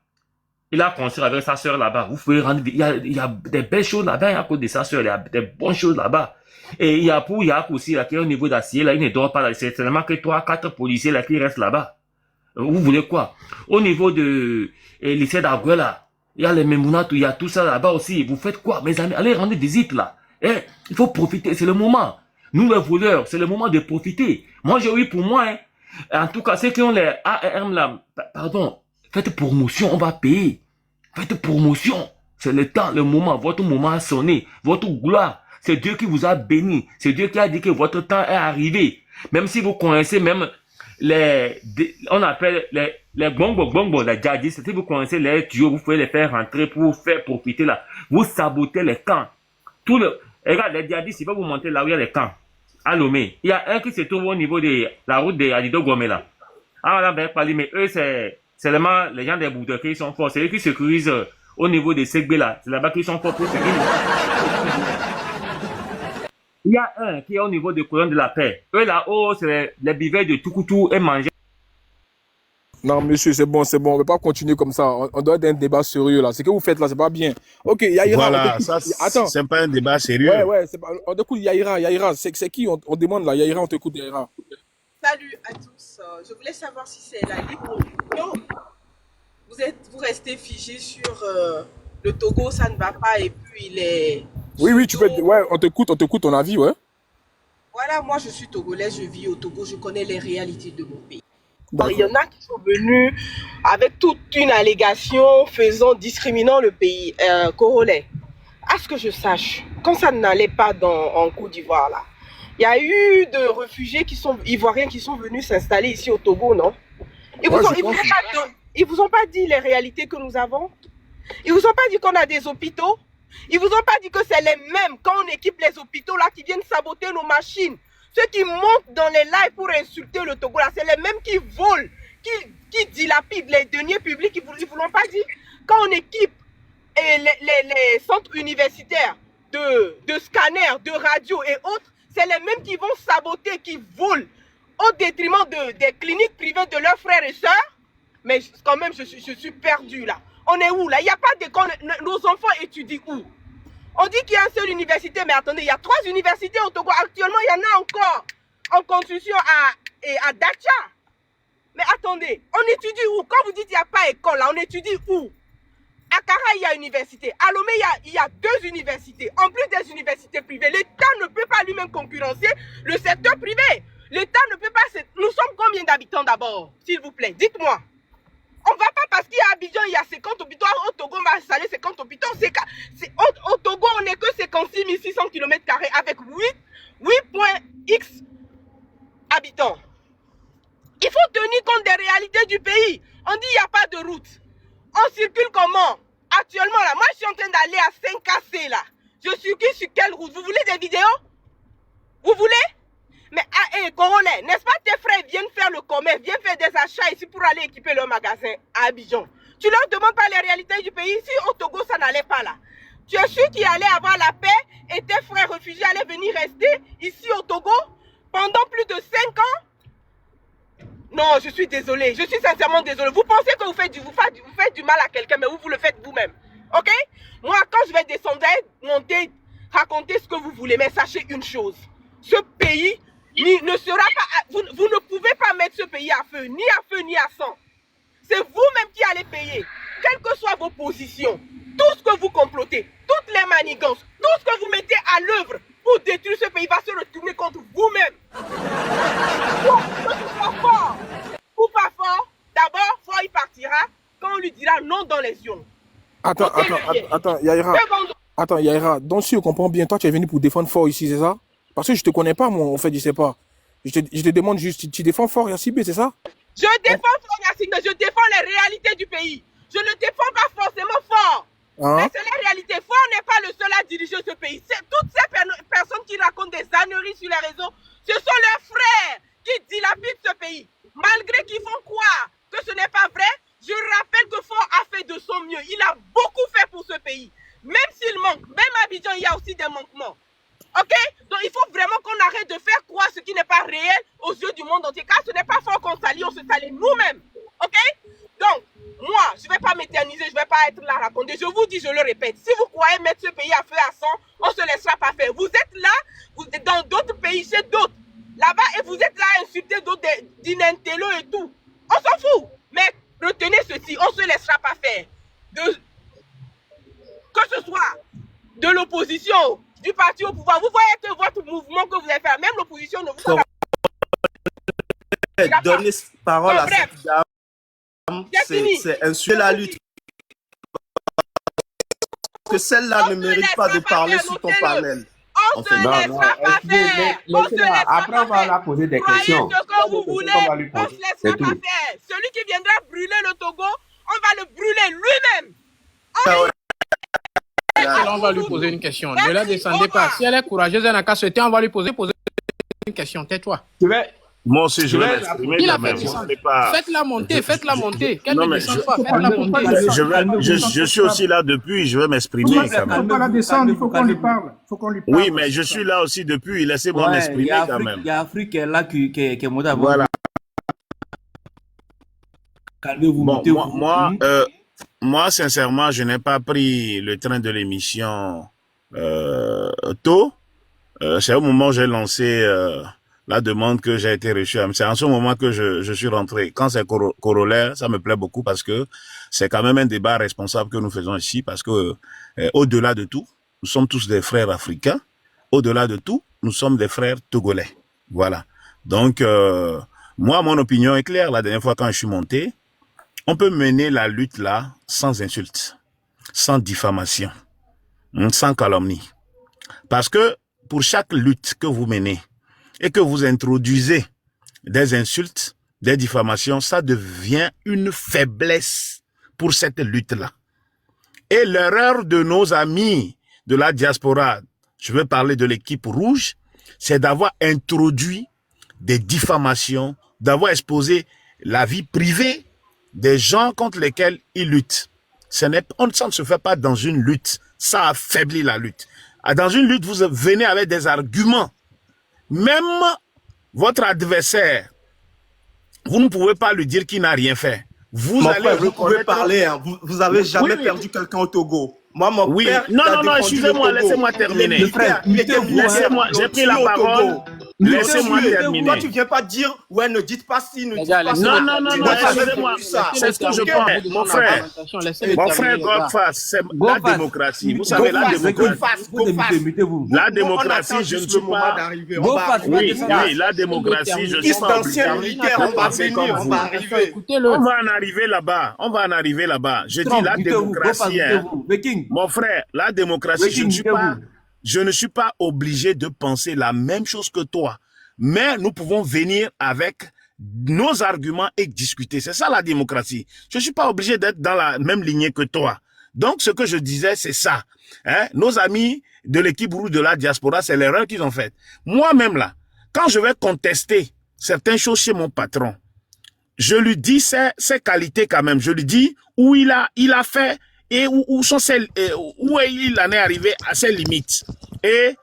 Il a construit avec sa sœur là-bas. Vous pouvez rendre, il y a des belles choses là-bas, à cause de sa sœur, il y a des bonnes choses là-bas. Et il y a pour Yak aussi, là, qui est au niveau d'Acier, là, il ne dort pas là. C'est seulement que 3-4 policiers là qui restent là-bas. Vous voulez quoi? Au niveau de lycée d'Agué là, il y a les Memounat, il y a tout ça là-bas aussi. Vous faites quoi, mes amis? Allez rendre visite là. Il faut profiter, c'est le moment. Nous les voleurs, c'est le moment de profiter. Moi j'ai eu pour moi, en tout cas ceux qui ont les ARM là, pardon, faites promotion, on va payer. Faites promotion, c'est le temps, le moment, votre moment a sonné, votre gloire. C'est Dieu qui vous a béni. C'est Dieu qui a dit que votre temps est arrivé. Même si vous connaissez même on appelle les bongo, les djihadistes. Si vous connaissez les tuyaux, vous pouvez les faire rentrer pour faire profiter là. Vous sabotez les camps. Regarde, les djihadistes, ils vont vous montrer là où il y a les camps. À Lomé. Il y a un qui se trouve au niveau de la route de Adido Gomé là. Ah, là, ben, parler, mais eux, c'est seulement les gens des Bouddha qui sont forts. C'est eux qui sécurisent au niveau des Segbe là. C'est là-bas qu'ils sont forts pour sécuriser. Il y a un qui est au niveau de colonne de la paix. Eux là-haut, c'est les buveurs de Tukutu et manger. Non, monsieur, c'est bon, on ne peut pas continuer comme ça. On doit être un débat sérieux là. Ce que vous faites là, c'est pas bien. Ok, Yaïra. Voilà, ça, attends. c'est pas un débat sérieux. Ouais, on écoute Yaïra. C'est qui on demande là, Yaïra, on t'écoute, Yaïra. Salut à tous. Je voulais savoir si c'est la libre opinion. Vous restez figé sur le Togo, ça ne va pas, et puis les... Oui, tu peux. Ouais, on t'écoute ton avis, ouais. Voilà, moi je suis togolaise, je vis au Togo, je connais les réalités de mon pays. Il y en a qui sont venus avec toute une allégation discriminant le pays congolais. À ce que je sache, quand ça n'allait pas en Côte d'Ivoire, là, il y a eu de réfugiés ivoiriens qui sont venus s'installer ici au Togo, non? Ils vous ont pas dit les réalités que nous avons? Ils vous ont pas dit qu'on a des hôpitaux? Ils vous ont pas dit que c'est les mêmes, quand on équipe les hôpitaux là, qui viennent saboter nos machines? Ceux qui montent dans les lives pour insulter le Togo là, c'est les mêmes qui volent, qui dilapident les deniers publics. Ils vous l'ont pas dit? Quand on équipe les centres universitaires de scanners, de radios et autres, c'est les mêmes qui vont saboter, qui volent au détriment des cliniques privées de leurs frères et sœurs. Mais quand même, je suis perdu là. On est où là? Il n'y a pas d'école. Nos enfants étudient où? On dit qu'il y a une seule université, mais attendez, il y a 3 universités au Togo. Actuellement, il y en a encore en construction à Dacha. Mais attendez, on étudie où? Quand vous dites qu'il n'y a pas d'école, là, on étudie où? À Kara, il y a une université. À Lomé, il y a 2 universités. En plus des universités privées, l'État ne peut pas lui-même concurrencer le secteur privé. L'État ne peut pas... Nous sommes combien d'habitants d'abord? S'il vous plaît, dites-moi. On ne va pas parce qu'il y a Abidjan, il y a 50 hôpitaux. Au Togo, on va installer 50 hôpitaux. Au Togo, on n'est que 56 600 km² avec 8.x habitants. Il faut tenir compte des réalités du pays. On dit qu'il n'y a pas de route. On circule comment? Actuellement, là, moi, je suis en train d'aller à 5KC, là. Je circule sur quelle route? Vous voulez des vidéos? Vous voulez? Mais, Congolais, n'est-ce pas tes frères viennent faire le commerce, viennent faire des achats ici pour aller équiper leur magasin à Abidjan? Tu leur demandes pas les réalités du pays? Ici, au Togo, ça n'allait pas là. Tu es sûr qu'il allait avoir la paix et tes frères réfugiés allaient venir rester ici au Togo pendant plus de 5 ans? Non, je suis désolé. Je suis sincèrement désolé. Vous pensez que vous faites du mal à quelqu'un, mais vous le faites vous-même. Ok? Moi, quand je vais descendre, monter, raconter ce que vous voulez, mais sachez une chose. Ce pays ne sera pas... Vous ne pouvez pas mettre ce pays à feu ni à sang. C'est vous-même qui allez payer. Quelles que soient vos positions, tout ce que vous complotez, toutes les manigances, tout ce que vous mettez à l'œuvre pour détruire ce pays va se retourner contre vous-même. Ou pas fort, d'abord, fort il partira quand on lui dira non dans les urnes. Attends, Yaïra. Attends, Yaïra, donc si je comprends bien, toi tu es venu pour défendre fort ici, c'est ça? Parce que je te connais pas, moi, en fait, je sais pas. Je te demande juste, tu défends fort Yassibé, c'est ça? Je défends fort Yassibé, je défends les réalités du pays. Je ne défends pas forcément fort. Mais c'est la réalité. Fort n'est pas le seul à diriger ce pays. Toutes ces personnes qui racontent des âneries sur les réseaux, ce sont leurs frères qui dilapident ce pays. son mieux. Il a beaucoup fait pour ce pays. Même s'il manque, même à Abidjan, il y a aussi des manquements. Ok? Donc il faut vraiment qu'on arrête de faire croire ce qui n'est pas réel aux yeux du monde entier. Car ce n'est pas fort qu'on s'allie, on se salit nous-mêmes. Ok? Donc, moi, je ne vais pas m'éterniser, je ne vais pas être là à raconter. Je vous dis, je le répète, si vous croyez mettre ce pays à feu à sang, on ne se laissera pas faire. Vous êtes là, vous êtes dans d'autres pays, chez d'autres, là-bas, et vous êtes là à insulter d'autres, d'inintello et tout. On s'en fout. Mais retenez ceci, on ne se laissera pas faire. Que ce soit de l'opposition, du parti au pouvoir, vous voyez que votre mouvement que vous allez faire, même l'opposition ne vous pas. Donner parole à cette dame, c'est insulter la lutte. Que celle-là ne mérite pas de parler sur ton panel. On se laissera pas faire. Après, on va la poser des questions. Croyez ce que vous voulez, on ne se laissera pas faire. Celui qui viendra brûler le Togo, on va le brûler lui-même. On va lui poser une question. Ne la descendez pas. Si elle est courageuse, elle n'a qu'à souhaiter, on va lui poser une question. Tais-toi. Moi aussi, je vais m'exprimer quand même. Faites-la monter. Qu'elle ne descende pas. Faites-la monter. Je suis aussi là depuis, je vais m'exprimer quand même. Il ne faut pas la descendre, il faut qu'on lui parle. Oui, mais je suis là aussi depuis, laissez-moi m'exprimer quand même. Il y a Afrique qui est là, qui est montée. Voilà. Calmez-vous, moi, sincèrement, je n'ai pas pris le train de l'émission tôt. C'est au moment où j'ai lancé la demande que j'ai été reçue. C'est en ce moment que je suis rentré. Quand c'est corollaire, ça me plaît beaucoup parce que c'est quand même un débat responsable que nous faisons ici parce que au-delà de tout, nous sommes tous des frères africains. Au-delà de tout, nous sommes des frères togolais. Voilà. Donc, moi, mon opinion est claire. La dernière fois quand je suis monté, on peut mener la lutte là sans insulte, sans diffamation, sans calomnie. Parce que pour chaque lutte que vous menez et que vous introduisez des insultes, des diffamations, ça devient une faiblesse pour cette lutte-là. Et l'erreur de nos amis de la diaspora, je veux parler de l'équipe rouge, c'est d'avoir introduit des diffamations, d'avoir exposé la vie privée des gens contre lesquels ils luttent. Ça ne se fait pas dans une lutte. Ça affaiblit la lutte. Dans une lutte, vous venez avec des arguments. Même votre adversaire, vous ne pouvez pas lui dire qu'il n'a rien fait. Vous pouvez parler. Hein. Vous n'avez jamais perdu quelqu'un au Togo. Moi, mon père... Non, excusez-moi, laissez-moi terminer. Laissez-moi, j'ai pris la parole. Laissez-moi terminer. Toi, tu ne viens pas dire, ouais, ne dites pas si, ne dites pas ça. Non, excusez-moi. C'est ce que je pense. Mon frère Godfast, c'est la démocratie. Vous savez, la démocratie. La démocratie, je ne suis pas... Oui, la démocratie, je ne suis pas On va en arriver là-bas. Je dis la démocratie. Mon frère, la démocratie, je ne suis pas obligé de penser la même chose que toi. Mais nous pouvons venir avec nos arguments et discuter. C'est ça la démocratie. Je ne suis pas obligé d'être dans la même lignée que toi. Donc, ce que je disais, c'est ça. Nos amis de l'équipe rouge de la diaspora, c'est l'erreur qu'ils ont faite. Moi-même, là, quand je vais contester certaines choses chez mon patron, je lui dis ses qualités quand même. Je lui dis où il a fait et où il en est arrivé à ses limites. Et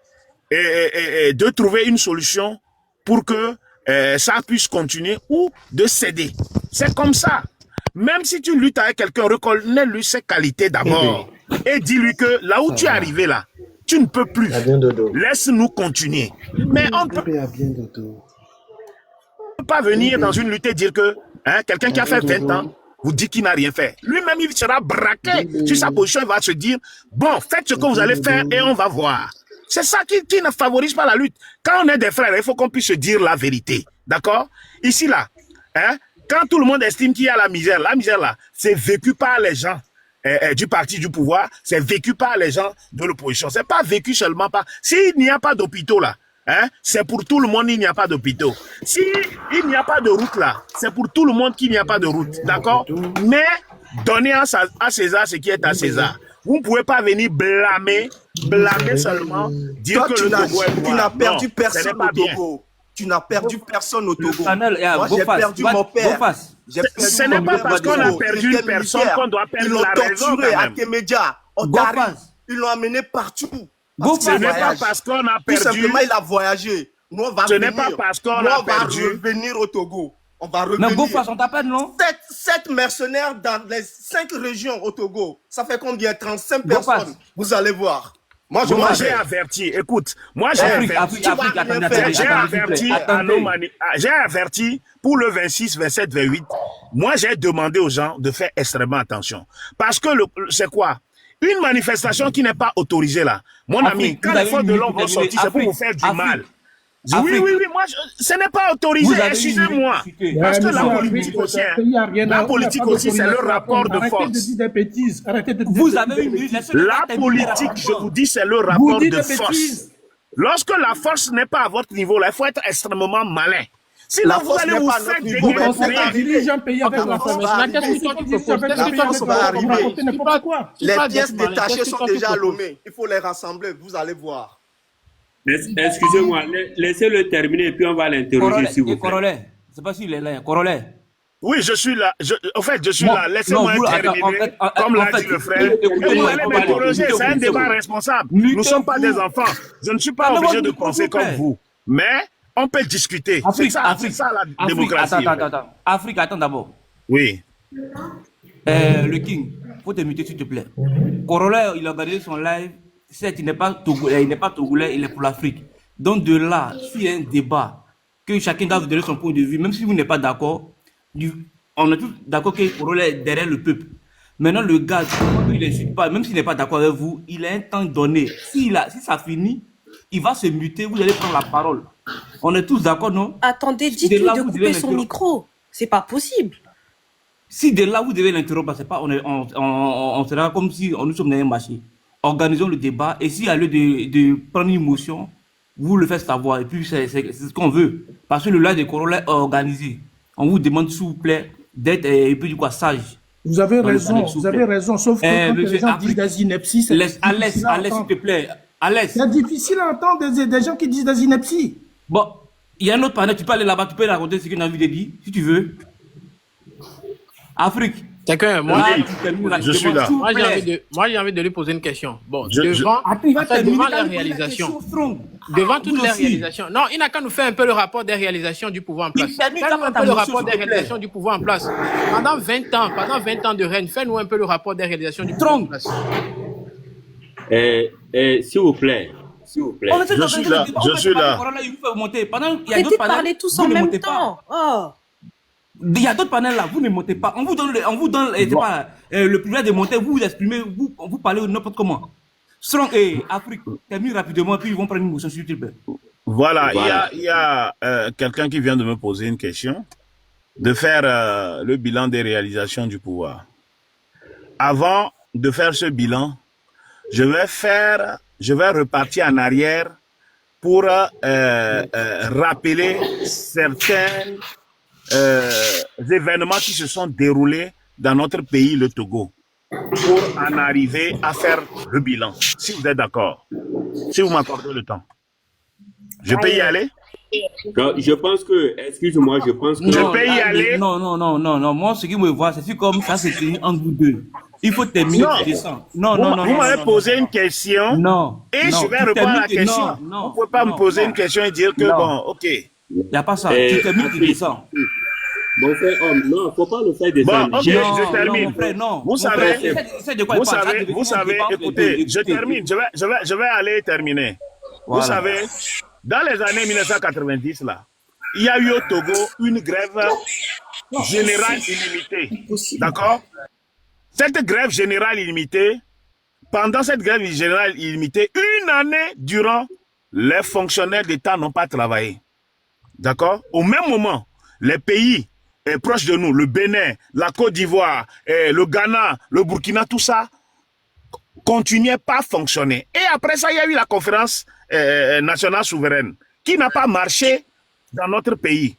de trouver une solution pour que ça puisse continuer ou de céder. C'est comme ça. Même si tu luttes avec quelqu'un, reconnais-lui ses qualités d'abord. Et dis-lui que là où tu es arrivé là, tu ne peux plus. Laisse-nous continuer. Mais on ne peut pas venir dans une lutte et dire que quelqu'un qui a fait 20 ans vous dit qu'il n'a rien fait. Lui-même, il sera braqué sur sa position. Il va se dire, bon, faites ce que vous allez faire et on va voir. C'est ça qui ne favorise pas la lutte. Quand on est des frères, il faut qu'on puisse se dire la vérité. D'accord? Ici, là, quand tout le monde estime qu'il y a la misère là, c'est vécu par les gens du parti du pouvoir, c'est vécu par les gens de l'opposition. C'est pas vécu seulement par... S'il n'y a pas d'hôpitaux là, c'est pour tout le monde, il n'y a pas d'hôpitaux. Si il n'y a pas de route là, c'est pour tout le monde qu'il n'y a pas de route. D'accord? Mais donnez à César ce qui est à César. Vous ne pouvez pas venir blâmer seulement, dire toi, que le Togo est tu n'as perdu personne au Togo. Tu n'as perdu personne au Togo. Moi, j'ai perdu mon père. Ce n'est pas parce qu'on a perdu une personne qu'on doit perdre la raison. Ils l'ont torturé à Kemedia, au Tari. Ils l'ont amené partout. Ce n'est pas parce qu'on a perdu. Tout simplement, il a voyagé. Nous, on va Ce n'est pas parce qu'on a perdu. On va revenir au Togo. On va revenir. Mais Gofas, on t'appelle, non? 7 mercenaires dans les 5 régions au Togo. Ça fait combien? 35 personnes. Vous allez voir. Moi, j'ai averti. Écoute, moi, j'ai averti pour le 26, 27, 28. Moi, j'ai demandé aux gens de faire extrêmement attention. Parce que c'est quoi? Une manifestation qui n'est pas autorisée là. Mon ami, quand les forces de l'ordre vont sortir, c'est pour vous faire du mal. Oui, moi, ce n'est pas autorisé, excusez-moi. Parce que la politique aussi, c'est le rapport de force. Arrêtez de dire des bêtises. Vous avez une La politique, je vous dis, c'est le rapport de force. Lorsque la force n'est pas à votre niveau, là, il faut être extrêmement malin. Sinon, vous allez vous faire dirige un pays avec la force. Les pièces détachées sont déjà lomées. Il faut les rassembler, vous allez voir. Excusez-moi, laissez-le terminer et puis on va l'interroger si vous plaît. Corollaire, je ne sais pas s'il est là, Corollaire. Oui, je suis là. En fait, je suis là. Laissez-moi terminer, comme l'a dit le frère. Vous allez m'interroger, c'est un débat responsable. Nous ne sommes pas des enfants. Je ne suis pas obligé de penser comme vous. Mais on peut discuter. C'est ça la démocratie. Attends. Afrique, attends d'abord. Oui. Le King, il faut te muter s'il te plaît. Corollaire, il a organisé son live. Certes, il n'est pas togolais, il est pour l'Afrique. Donc de là, s'il y a un débat, que chacun doit vous donner son point de vue, même si vous n'êtes pas d'accord, on est tous d'accord que Corollaire est derrière le peuple. Maintenant, le gars, il n'insulte pas, même s'il n'est pas d'accord avec vous, il a un temps donné. Si ça finit, il va se muter, vous allez prendre la parole. On est tous d'accord, non? Attendez, dites-lui de couper son micro. C'est pas possible. Si de là, vous devez l'interrompre, c'est pas, on sera comme si nous sommes dans un marché. Organisons le débat et s'il y a lieu de prendre une motion, vous le faites savoir et puis c'est ce qu'on veut. Parce que le live de Corollaire est organisé. On vous demande s'il vous plaît d'être et puis du quoi sage. Vous avez raison, sauf que quand les gens disent des inepties, c'est Alès, s'il te plaît. Alès. C'est difficile à entendre des gens qui disent des inepties. Bon, il y a un autre panel, tu peux aller là-bas, tu peux raconter ce qu'il a envie de dire, si tu veux. Afrique. Quelqu'un, moi, je suis là. Moi, j'ai envie de lui poser une question. Bon, devant la réalisation, devant toutes les réalisations. Non, il n'a qu'à nous faire un peu le rapport des réalisations du pouvoir en place. Fais-nous un peu le rapport des réalisations du pouvoir en place. Pendant 20 ans de règne, fais-nous un peu le rapport des réalisations du pouvoir en place. S'il vous plaît. Je suis là. Arrêtez de parler tous en même temps. Oh. Il y a d'autres panels là, vous ne montez pas. On vous donne le privilège de monter, vous exprimez, vous parlez n'importe comment. Strong et Afrique, termine rapidement, puis ils vont prendre une motion sur YouTube. Voilà. Il y a quelqu'un qui vient de me poser une question, de faire le bilan des réalisations du pouvoir. Avant de faire ce bilan, je vais repartir en arrière pour rappeler certains événements qui se sont déroulés dans notre pays, le Togo, pour en arriver à faire le bilan, si vous êtes d'accord, si vous m'accordez le temps. Je peux y aller? Je pense que, excuse-moi, je pense que... Je peux y aller? Non, moi, ce qui me voit, c'est comme ça, c'est fini entre vous deux. Il faut terminer de descendre. Non. Vous m'avez posé une question. Non. Et je vais répondre à la question. Vous ne pouvez pas me poser une question et dire que bon, ok. Il n'y a pas ça. Tu termines, tu descends. Bon frère, non, il ne faut pas le faire descendre. Bon, ok, je termine. Vous savez, écoutez, je termine. Je vais aller terminer. Voilà. Vous savez, dans les années 1990, là, il y a eu au Togo une grève générale illimitée. D'accord? Cette grève générale illimitée, pendant cette grève générale illimitée, une année durant, les fonctionnaires d'État n'ont pas travaillé. D'accord? Au même moment, les pays proches de nous, le Bénin, la Côte d'Ivoire, le Ghana, le Burkina, tout ça, continuaient pas à fonctionner. Et après ça, il y a eu la conférence nationale souveraine qui n'a pas marché dans notre pays.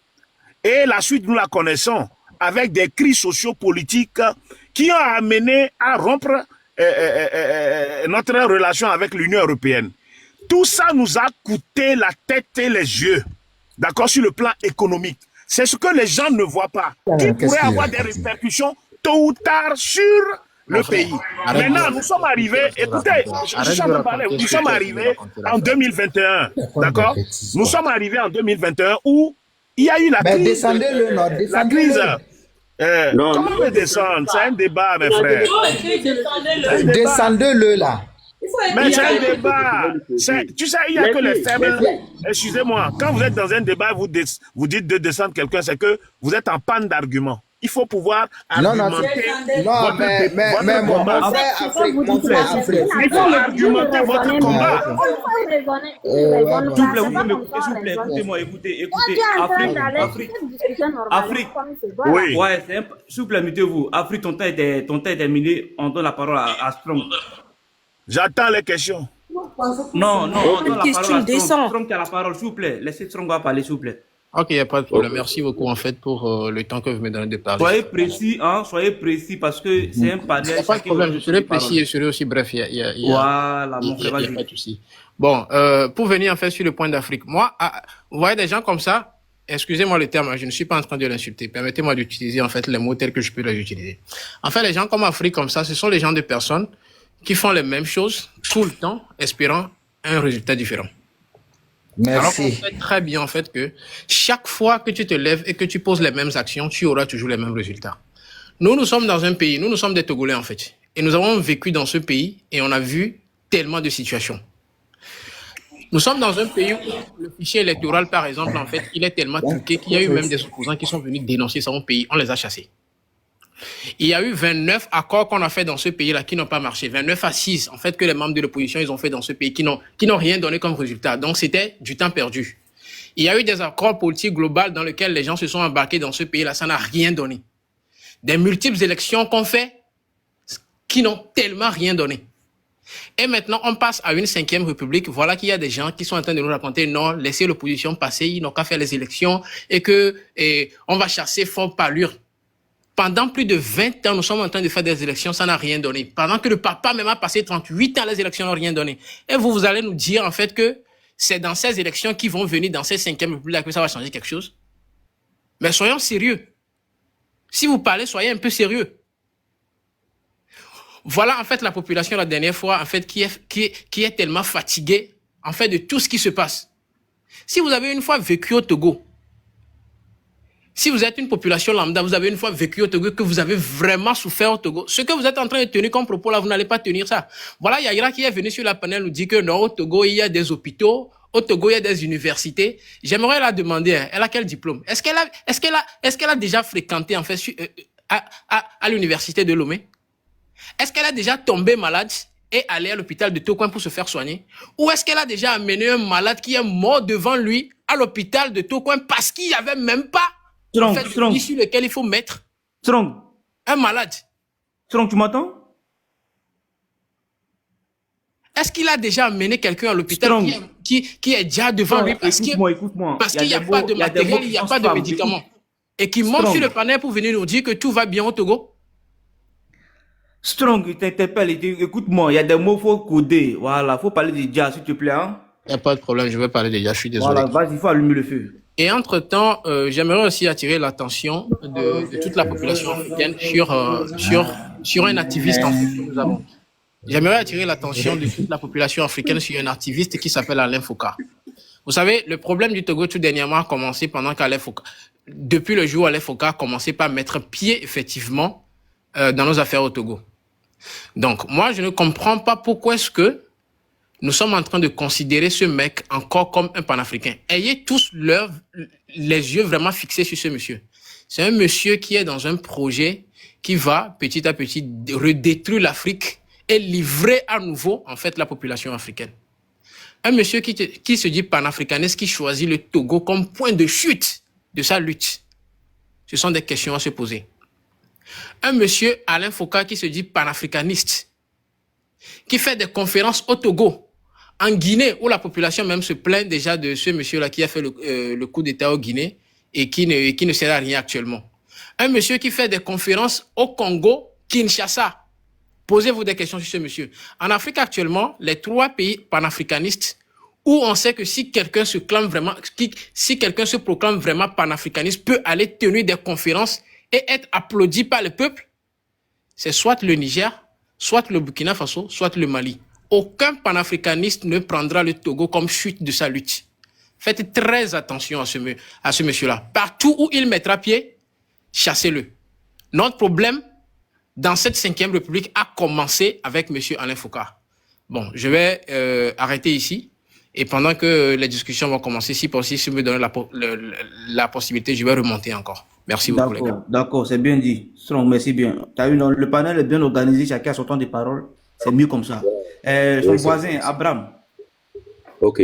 Et la suite, nous la connaissons avec des crises sociopolitiques qui ont amené à rompre notre relation avec l'Union européenne. Tout ça nous a coûté la tête et les yeux, d'accord, sur le plan économique. C'est ce que les gens ne voient pas, qui pourrait avoir des répercussions tôt ou tard sur le pays. Maintenant, nous sommes arrivés, écoutez, je suis en train de parler, nous sommes arrivés en 2021, d'accord? Nous sommes arrivés en 2021 où il y a eu la crise. Descendez-le, non, La crise. Comment on peut descendre? C'est un débat, mes frères. Descendez-le là. Mais c'est un débat. Tu sais, il n'y a que les faibles. Excusez-moi, quand vous êtes dans un débat, vous dites de descendre quelqu'un, c'est que vous êtes en panne d'arguments. Il faut pouvoir argumenter. Mais mon frère Afrique, il faut argumenter votre combat. S'il vous plaît, écoutez-moi, écoutez. Afrique. Oui. Ouais, s'il vous plaît, mettez-vous. Afrique, ton temps est terminé. On donne la parole à Strong. J'attends les questions. Non, on donne la parole à Strong. Strong qui a la parole, s'il vous plaît. Laissez Strong parler, s'il vous plaît. Ok, il n'y a pas de problème. Merci beaucoup, en fait, pour le temps que vous me donnez de parler. Soyez précis, parce que c'est un panel. Il n'y a pas de problème, je serai précis et je serai aussi bref. Voilà, mon frère, il n'y a pas de souci. Bon, pour venir, en fait, sur le point d'Afrique, moi, vous voyez des gens comme ça, excusez-moi le terme, je ne suis pas en train de l'insulter. Permettez-moi d'utiliser, en fait, les mots tels que je peux les utiliser. En fait, les gens comme Afrique, comme ça, ce sont les gens de personnes qui font les mêmes choses tout le temps, espérant un résultat différent. Merci. Alors qu'on sait très bien, en fait, que chaque fois que tu te lèves et que tu poses les mêmes actions, tu auras toujours les mêmes résultats. Nous sommes dans un pays, nous sommes des Togolais, en fait. Et nous avons vécu dans ce pays et on a vu tellement de situations. Nous sommes dans un pays où le fichier électoral, par exemple, en fait, il est tellement truqué qu'il y a eu même des opposants qui sont venus dénoncer son pays. On les a chassés. Il y a eu 29 accords qu'on a fait dans ce pays-là qui n'ont pas marché. 29 assises, en fait, que les membres de l'opposition, ils ont fait dans ce pays qui n'ont rien donné comme résultat. Donc, c'était du temps perdu. Il y a eu des accords politiques globaux dans lesquels les gens se sont embarqués dans ce pays-là. Ça n'a rien donné. Des multiples élections qu'on fait qui n'ont tellement rien donné. Et maintenant, on passe à une 5e république. Voilà qu'il y a des gens qui sont en train de nous raconter non, laissez l'opposition passer, ils n'ont qu'à faire les élections et que on va chasser fort pâlure. Pendant plus de 20 ans, nous sommes en train de faire des élections, ça n'a rien donné. Pendant que le papa même a passé 38 ans, les élections n'ont rien donné. Et vous allez nous dire en fait que c'est dans ces élections qui vont venir dans ces 5e républiques que ça va changer quelque chose. Mais soyons sérieux. Si vous parlez, soyez un peu sérieux. Voilà en fait la population la dernière fois en fait qui est tellement fatiguée en fait de tout ce qui se passe. Si vous avez une fois vécu au Togo, si vous êtes une population lambda, vous avez une fois vécu au Togo, que vous avez vraiment souffert au Togo, ce que vous êtes en train de tenir comme propos là, vous n'allez pas tenir ça. Voilà, Yaira qui est venu sur la panel nous dit que non, au Togo, il y a des hôpitaux, au Togo, il y a des universités. J'aimerais la demander, elle a quel diplôme? Est-ce qu'elle a déjà fréquenté en fait à l'université de Lomé? Est-ce qu'elle a déjà tombé malade et allé à l'hôpital de Tokoin pour se faire soigner? Ou est-ce qu'elle a déjà amené un malade qui est mort devant lui à l'hôpital de Tokoin parce qu'il n'y avait même pas en fait, le lit sur lequel il faut mettre un malade? Strong, tu m'entends? Est-ce qu'il a déjà amené quelqu'un à l'hôpital qui est déjà devant lui parce qu'il n'y a pas de matériel, il n'y a pas de médicaments et qui monte sur le panel pour venir nous dire que tout va bien au Togo? Strong, il t'interpelle, écoute-moi, il y a des mots qu'il faut coder. Voilà, il faut parler de Dia, s'il te plaît. Hein? Il n'y a pas de problème, je vais parler de Dia, je suis désolé. Voilà, vas-y, il faut allumer le feu. Et entre-temps, j'aimerais aussi attirer l'attention de toute la population africaine sur un activiste en fait, que nous avons. J'aimerais attirer l'attention de toute la population africaine sur un activiste qui s'appelle Alain Foka. Vous savez, le problème du Togo tout dernièrement a commencé pendant qu'Alain Foka, depuis le jour où Alain Foka a commencé par mettre pied effectivement dans nos affaires au Togo. Donc, moi, je ne comprends pas pourquoi est-ce que nous sommes en train de considérer ce mec encore comme un panafricain. Ayez tous les yeux vraiment fixés sur ce monsieur. C'est un monsieur qui est dans un projet qui va petit à petit redétruire l'Afrique et livrer à nouveau, en fait, la population africaine. Un monsieur qui se dit panafricaniste, qui choisit le Togo comme point de chute de sa lutte. Ce sont des questions à se poser. Un monsieur, Alain Foka, qui se dit panafricaniste, qui fait des conférences au Togo, en Guinée, où la population même se plaint déjà de ce monsieur-là qui a fait le coup d'État au Guinée et qui ne sert à rien actuellement. Un monsieur qui fait des conférences au Congo, Kinshasa. Posez-vous des questions sur ce monsieur. En Afrique actuellement, les 3 pays panafricanistes où on sait que si quelqu'un se proclame vraiment panafricaniste, peut aller tenir des conférences et être applaudi par le peuple, c'est soit le Niger, soit le Burkina Faso, soit le Mali. Aucun panafricaniste ne prendra le Togo comme chute de sa lutte. Faites très attention à ce monsieur-là. Partout où il mettra pied, chassez-le. Notre problème dans cette 5e République a commencé avec M. Alain Foucault. Bon, je vais arrêter ici. Et pendant que les discussions vont commencer, si possible, si vous me donnez la possibilité, je vais remonter encore. Merci beaucoup, les gars. D'accord, c'est bien dit. Strong, merci bien. As vu, le panel est bien organisé, chacun a son temps de parole. C'est mieux comme ça. Son voisin, Abraham. Ok,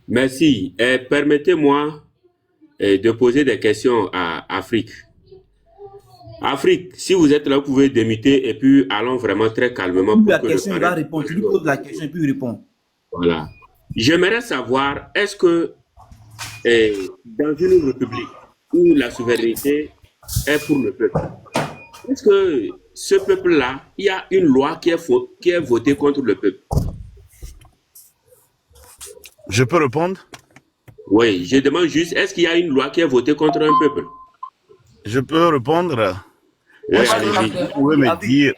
merci. Permettez-moi de poser des questions à Afrique. Afrique, si vous êtes là, vous pouvez démuter et puis allons vraiment très calmement. Pour la question, il va répondre. Tu lui poses la question et puis il répond. Voilà. J'aimerais savoir, est-ce que dans une république où la souveraineté est pour le peuple, est-ce que ce peuple-là, il y a une loi qui est votée contre le peuple? Je peux répondre? Oui, je demande juste, est-ce qu'il y a une loi qui est votée contre un peuple? Je peux répondre? Est-ce que vous pouvez me dire,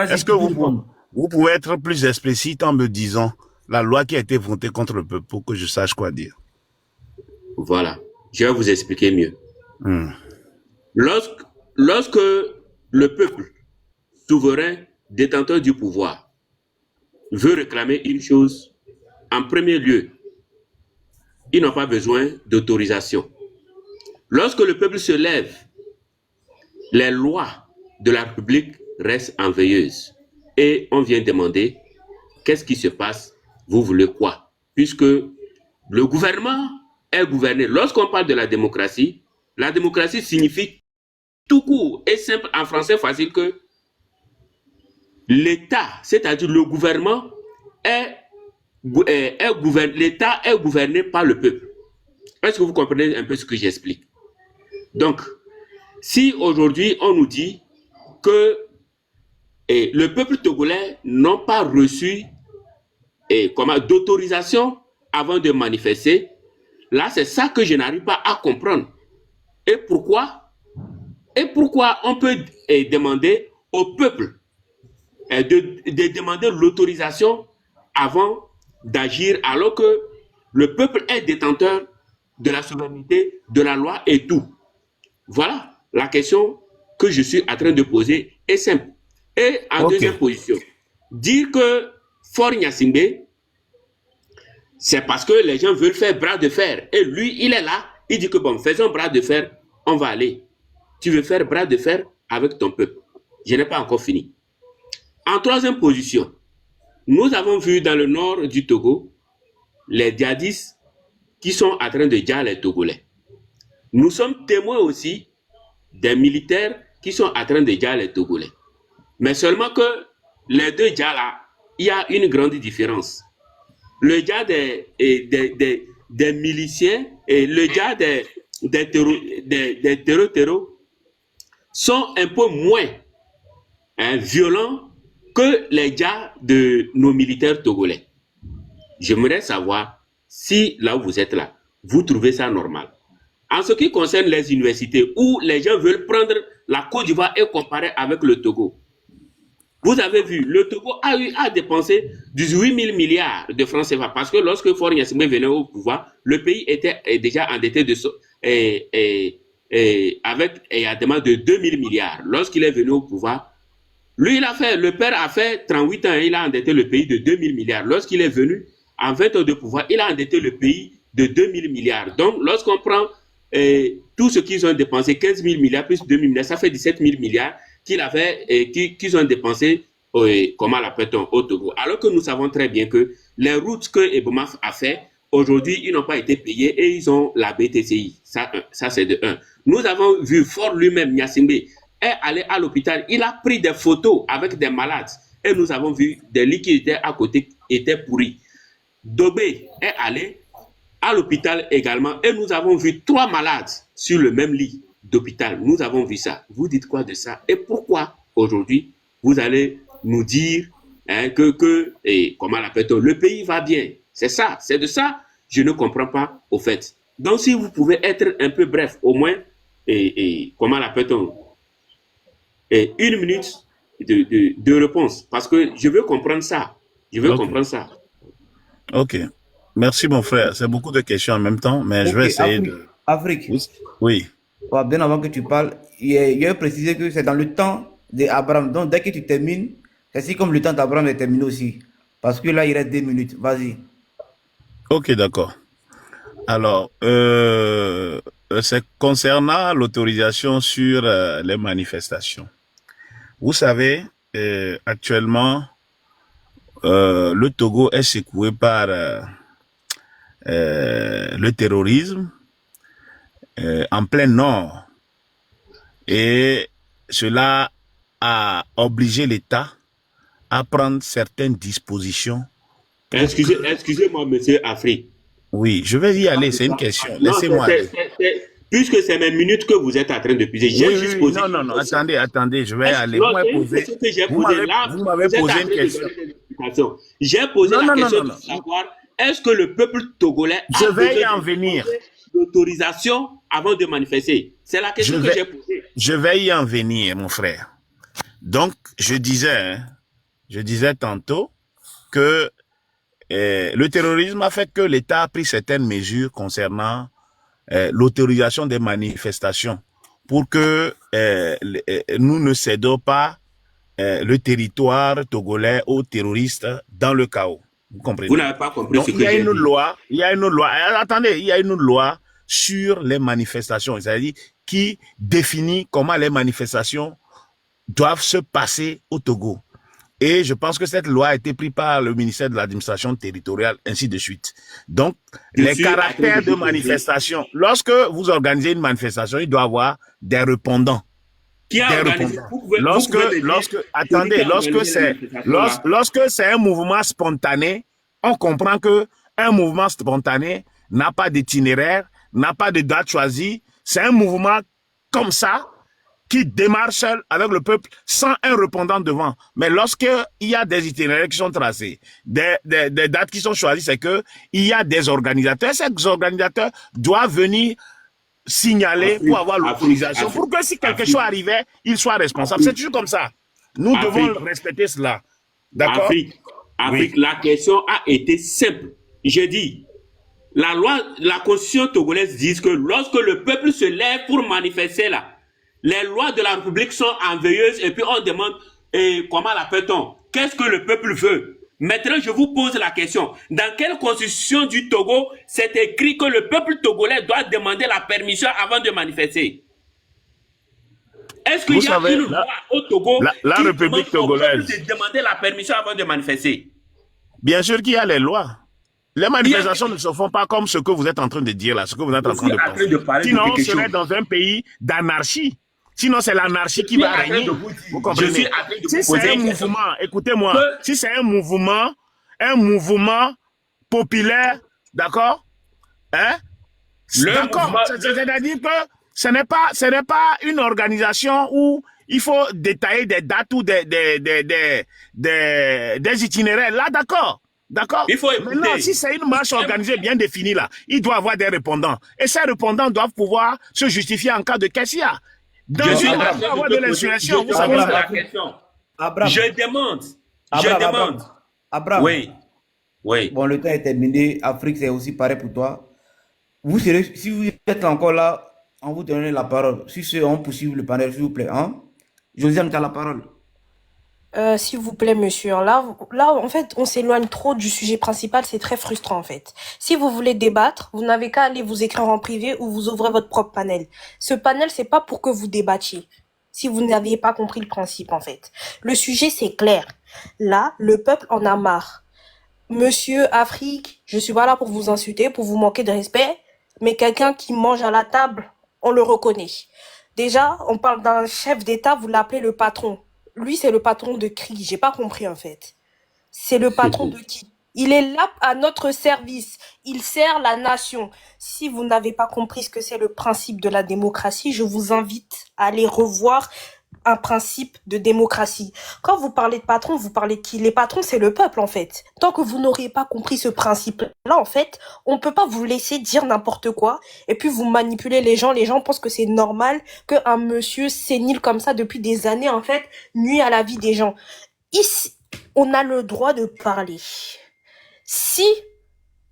est-ce que vous pouvez être plus explicite en me disant la loi qui a été votée contre le peuple pour que je sache quoi dire? Voilà, je vais vous expliquer mieux. Lorsque le peuple souverain, détenteur du pouvoir, veut réclamer une chose, en premier lieu, ils n'ont pas besoin d'autorisation. Lorsque le peuple se lève, les lois de la République restent en veilleuse. Et on vient demander, qu'est-ce qui se passe? Vous voulez quoi? Puisque le gouvernement est gouverné. Lorsqu'on parle de la démocratie signifie tout court et simple en français facile que l'État, c'est-à-dire le gouvernement, l'État est gouverné par le peuple. Est-ce que vous comprenez un peu ce que j'explique? Donc, si aujourd'hui on nous dit que le peuple togolais n'a pas reçu d'autorisation avant de manifester, là c'est ça que je n'arrive pas à comprendre. Et pourquoi on peut demander au peuple de demander l'autorisation avant d'agir, alors que le peuple est détenteur de la souveraineté, de la loi et tout. Voilà la question que je suis en train de poser est simple. Et en deuxième position, dire que Faure Gnassingbé, c'est parce que les gens veulent faire bras de fer. Et lui, il est là, il dit que bon, faisons bras de fer, on va aller. Tu veux faire bras de fer avec ton peuple. Je n'ai pas encore fini. En troisième position, nous avons vu dans le nord du Togo les djihadistes qui sont en train de dire les Togolais. Nous sommes témoins aussi des militaires qui sont en train de dire les Togolais. Mais seulement que les deux djihad là, il y a une grande différence. Le djihad des miliciens et le djihad des terreaux sont un peu moins violents que les djihad de nos militaires togolais. J'aimerais savoir si là où vous êtes là, vous trouvez ça normal. En ce qui concerne les universités où les gens veulent prendre la Côte d'Ivoire et comparer avec le Togo, vous avez vu, le Togo a dépensé 18 000 milliards de francs CFA parce que lorsque Faure Gnassingbé venait au pouvoir, le pays était déjà endetté avec un demande de 2 000 milliards. Lorsqu'il est venu au pouvoir, lui, le père a fait 38 ans, il a endetté le pays de 2 000 milliards. Lorsqu'il est venu, en 20 ans de pouvoir, il a endetté le pays de 2 000 milliards. Donc, lorsqu'on prend tout ce qu'ils ont dépensé, 15 000 milliards plus 2 000 milliards, ça fait 17 000 milliards qu'ils ont dépensé, comment l'appelle-t-on, au Togo. Alors que nous savons très bien que les routes que Ebomaf a fait, aujourd'hui, ils n'ont pas été payés et ils ont la BTCI. Ça c'est de 1. Nous avons vu Faure lui-même, Gnassingbé, est allé à l'hôpital. Il a pris des photos avec des malades et nous avons vu des lits qui étaient à côté étaient pourris. Dobé est allé à l'hôpital également et nous avons vu 3 malades sur le même lit d'hôpital. Nous avons vu ça. Vous dites quoi de ça? Et pourquoi aujourd'hui vous allez nous dire comment l'appelle-t-on, le pays va bien? C'est ça, c'est de ça je ne comprends pas au fait. Donc, si vous pouvez être un peu bref, au moins, comment l'appelle-t-on, une minute de réponse, parce que je veux comprendre ça. Je veux comprendre ça. Ok. Merci, mon frère. C'est beaucoup de questions en même temps, mais je vais essayer de... Afrique. Oui. Ouais, bien avant que tu parles, il a précisé que c'est dans le temps d'Abraham. Donc, dès que tu termines, c'est si comme le temps d'Abraham est terminé aussi. Parce que là, il reste 2 minutes. Vas-y. Ok, d'accord. Alors, c'est concernant l'autorisation sur les manifestations. Vous savez, actuellement, le Togo est secoué par le terrorisme en plein nord. Et cela a obligé l'État à prendre certaines dispositions. Excusez-moi, monsieur Afrique. Oui, je vais y aller, c'est une question. Laissez-moi aller. Puisque c'est mes minutes que vous êtes en train de puiser, j'ai juste posé non, attendez, je vais aller. Vous m'avez posé une question. J'ai posé la question de savoir, est-ce que le peuple togolais a besoin d'autorisation avant de manifester? C'est la question que j'ai posée. Je vais y en venir, mon frère. Donc, je disais tantôt que le terrorisme a fait que l'État a pris certaines mesures concernant l'autorisation des manifestations pour que nous ne cédons pas le territoire togolais aux terroristes dans le chaos. Vous comprenez? Vous n'avez pas compris ce que j'ai dit. Il y a une loi. Attendez, il y a une loi sur les manifestations, c'est-à-dire qui définit comment les manifestations doivent se passer au Togo. Et je pense que cette loi a été prise par le ministère de l'administration territoriale, ainsi de suite. Donc, les caractères de manifestation, lorsque vous organisez une manifestation, il doit y avoir des répondants. Qui a organisé? Lorsque c'est un mouvement spontané, on comprend que un mouvement spontané n'a pas d'itinéraire, n'a pas de date choisie. C'est un mouvement comme ça, qui démarre seul avec le peuple sans un répondant devant. Mais lorsqu'il y a des itinéraires qui sont tracés, des dates qui sont choisies, c'est que il y a des organisateurs. Ces organisateurs doivent venir signaler pour avoir l'autorisation, pour que si quelque chose arrivait, ils soient responsables. C'est toujours comme ça. Nous devons respecter cela. D'accord? Afrique, la question a été simple. J'ai dit, la constitution togolaise dit que lorsque le peuple se lève pour manifester là, les lois de la République sont en veilleuse et puis on demande comment l'appelle-t-on? Qu'est-ce que le peuple veut? Maintenant, je vous pose la question. Dans quelle constitution du Togo c'est écrit que le peuple togolais doit demander la permission avant de manifester? Est-ce qu'il y a une loi au Togo la qui République demande togolaise au peuple de demander la permission avant de manifester? Bien sûr qu'il y a les lois. Les manifestations ne se font pas comme ce que vous êtes en train de dire là, ce que vous êtes en train de penser. Sinon, on serait dans un pays d'anarchie. Sinon, c'est l'anarchie qui va régner. Vous comprenez? Si c'est un mouvement, écoutez-moi, si c'est un mouvement populaire, d'accord? D'accord. C'est-à-dire que ce n'est pas une organisation où il faut détailler des dates ou des itinéraires. Là, d'accord. D'accord. Maintenant, si c'est une marche organisée bien définie là, il doit avoir des répondants. Et ces répondants doivent pouvoir se justifier en cas de qu'est-ce qu'il y a. Dans une avoir de l'insurrection, vous savez la question. Je demande. Abraham. Oui. Bon, le temps est terminé. Afrique, c'est aussi pareil pour toi. Vous serez, si vous êtes encore là, on vous donne la parole. Si c'est on poursuit le panel, s'il vous plaît. Josiane, tu as la parole. S'il vous plaît, monsieur. Là, en fait, on s'éloigne trop du sujet principal. C'est très frustrant, en fait. Si vous voulez débattre, vous n'avez qu'à aller vous écrire en privé ou vous ouvrez votre propre panel. Ce panel, c'est pas pour que vous débattiez. Si vous n'aviez pas compris le principe, en fait. Le sujet, c'est clair. Là, le peuple en a marre. Monsieur Afrique, je suis pas là pour vous insulter, pour vous manquer de respect, mais quelqu'un qui mange à la table, on le reconnaît. Déjà, on parle d'un chef d'État, vous l'appelez le patron. Lui, c'est le patron de qui? J'ai pas compris, en fait. C'est le patron de qui? Il est là à notre service. Il sert la nation. Si vous n'avez pas compris ce que c'est le principe de la démocratie, je vous invite à aller revoir un principe de démocratie. Quand vous parlez de patron, vous parlez de qui? Les patrons, c'est le peuple, en fait. Tant que vous n'auriez pas compris ce principe-là, en fait, on peut pas vous laisser dire n'importe quoi et puis vous manipuler les gens. Les gens pensent que c'est normal qu'un monsieur sénile comme ça depuis des années, en fait, nuit à la vie des gens. Ici, on a le droit de parler. Si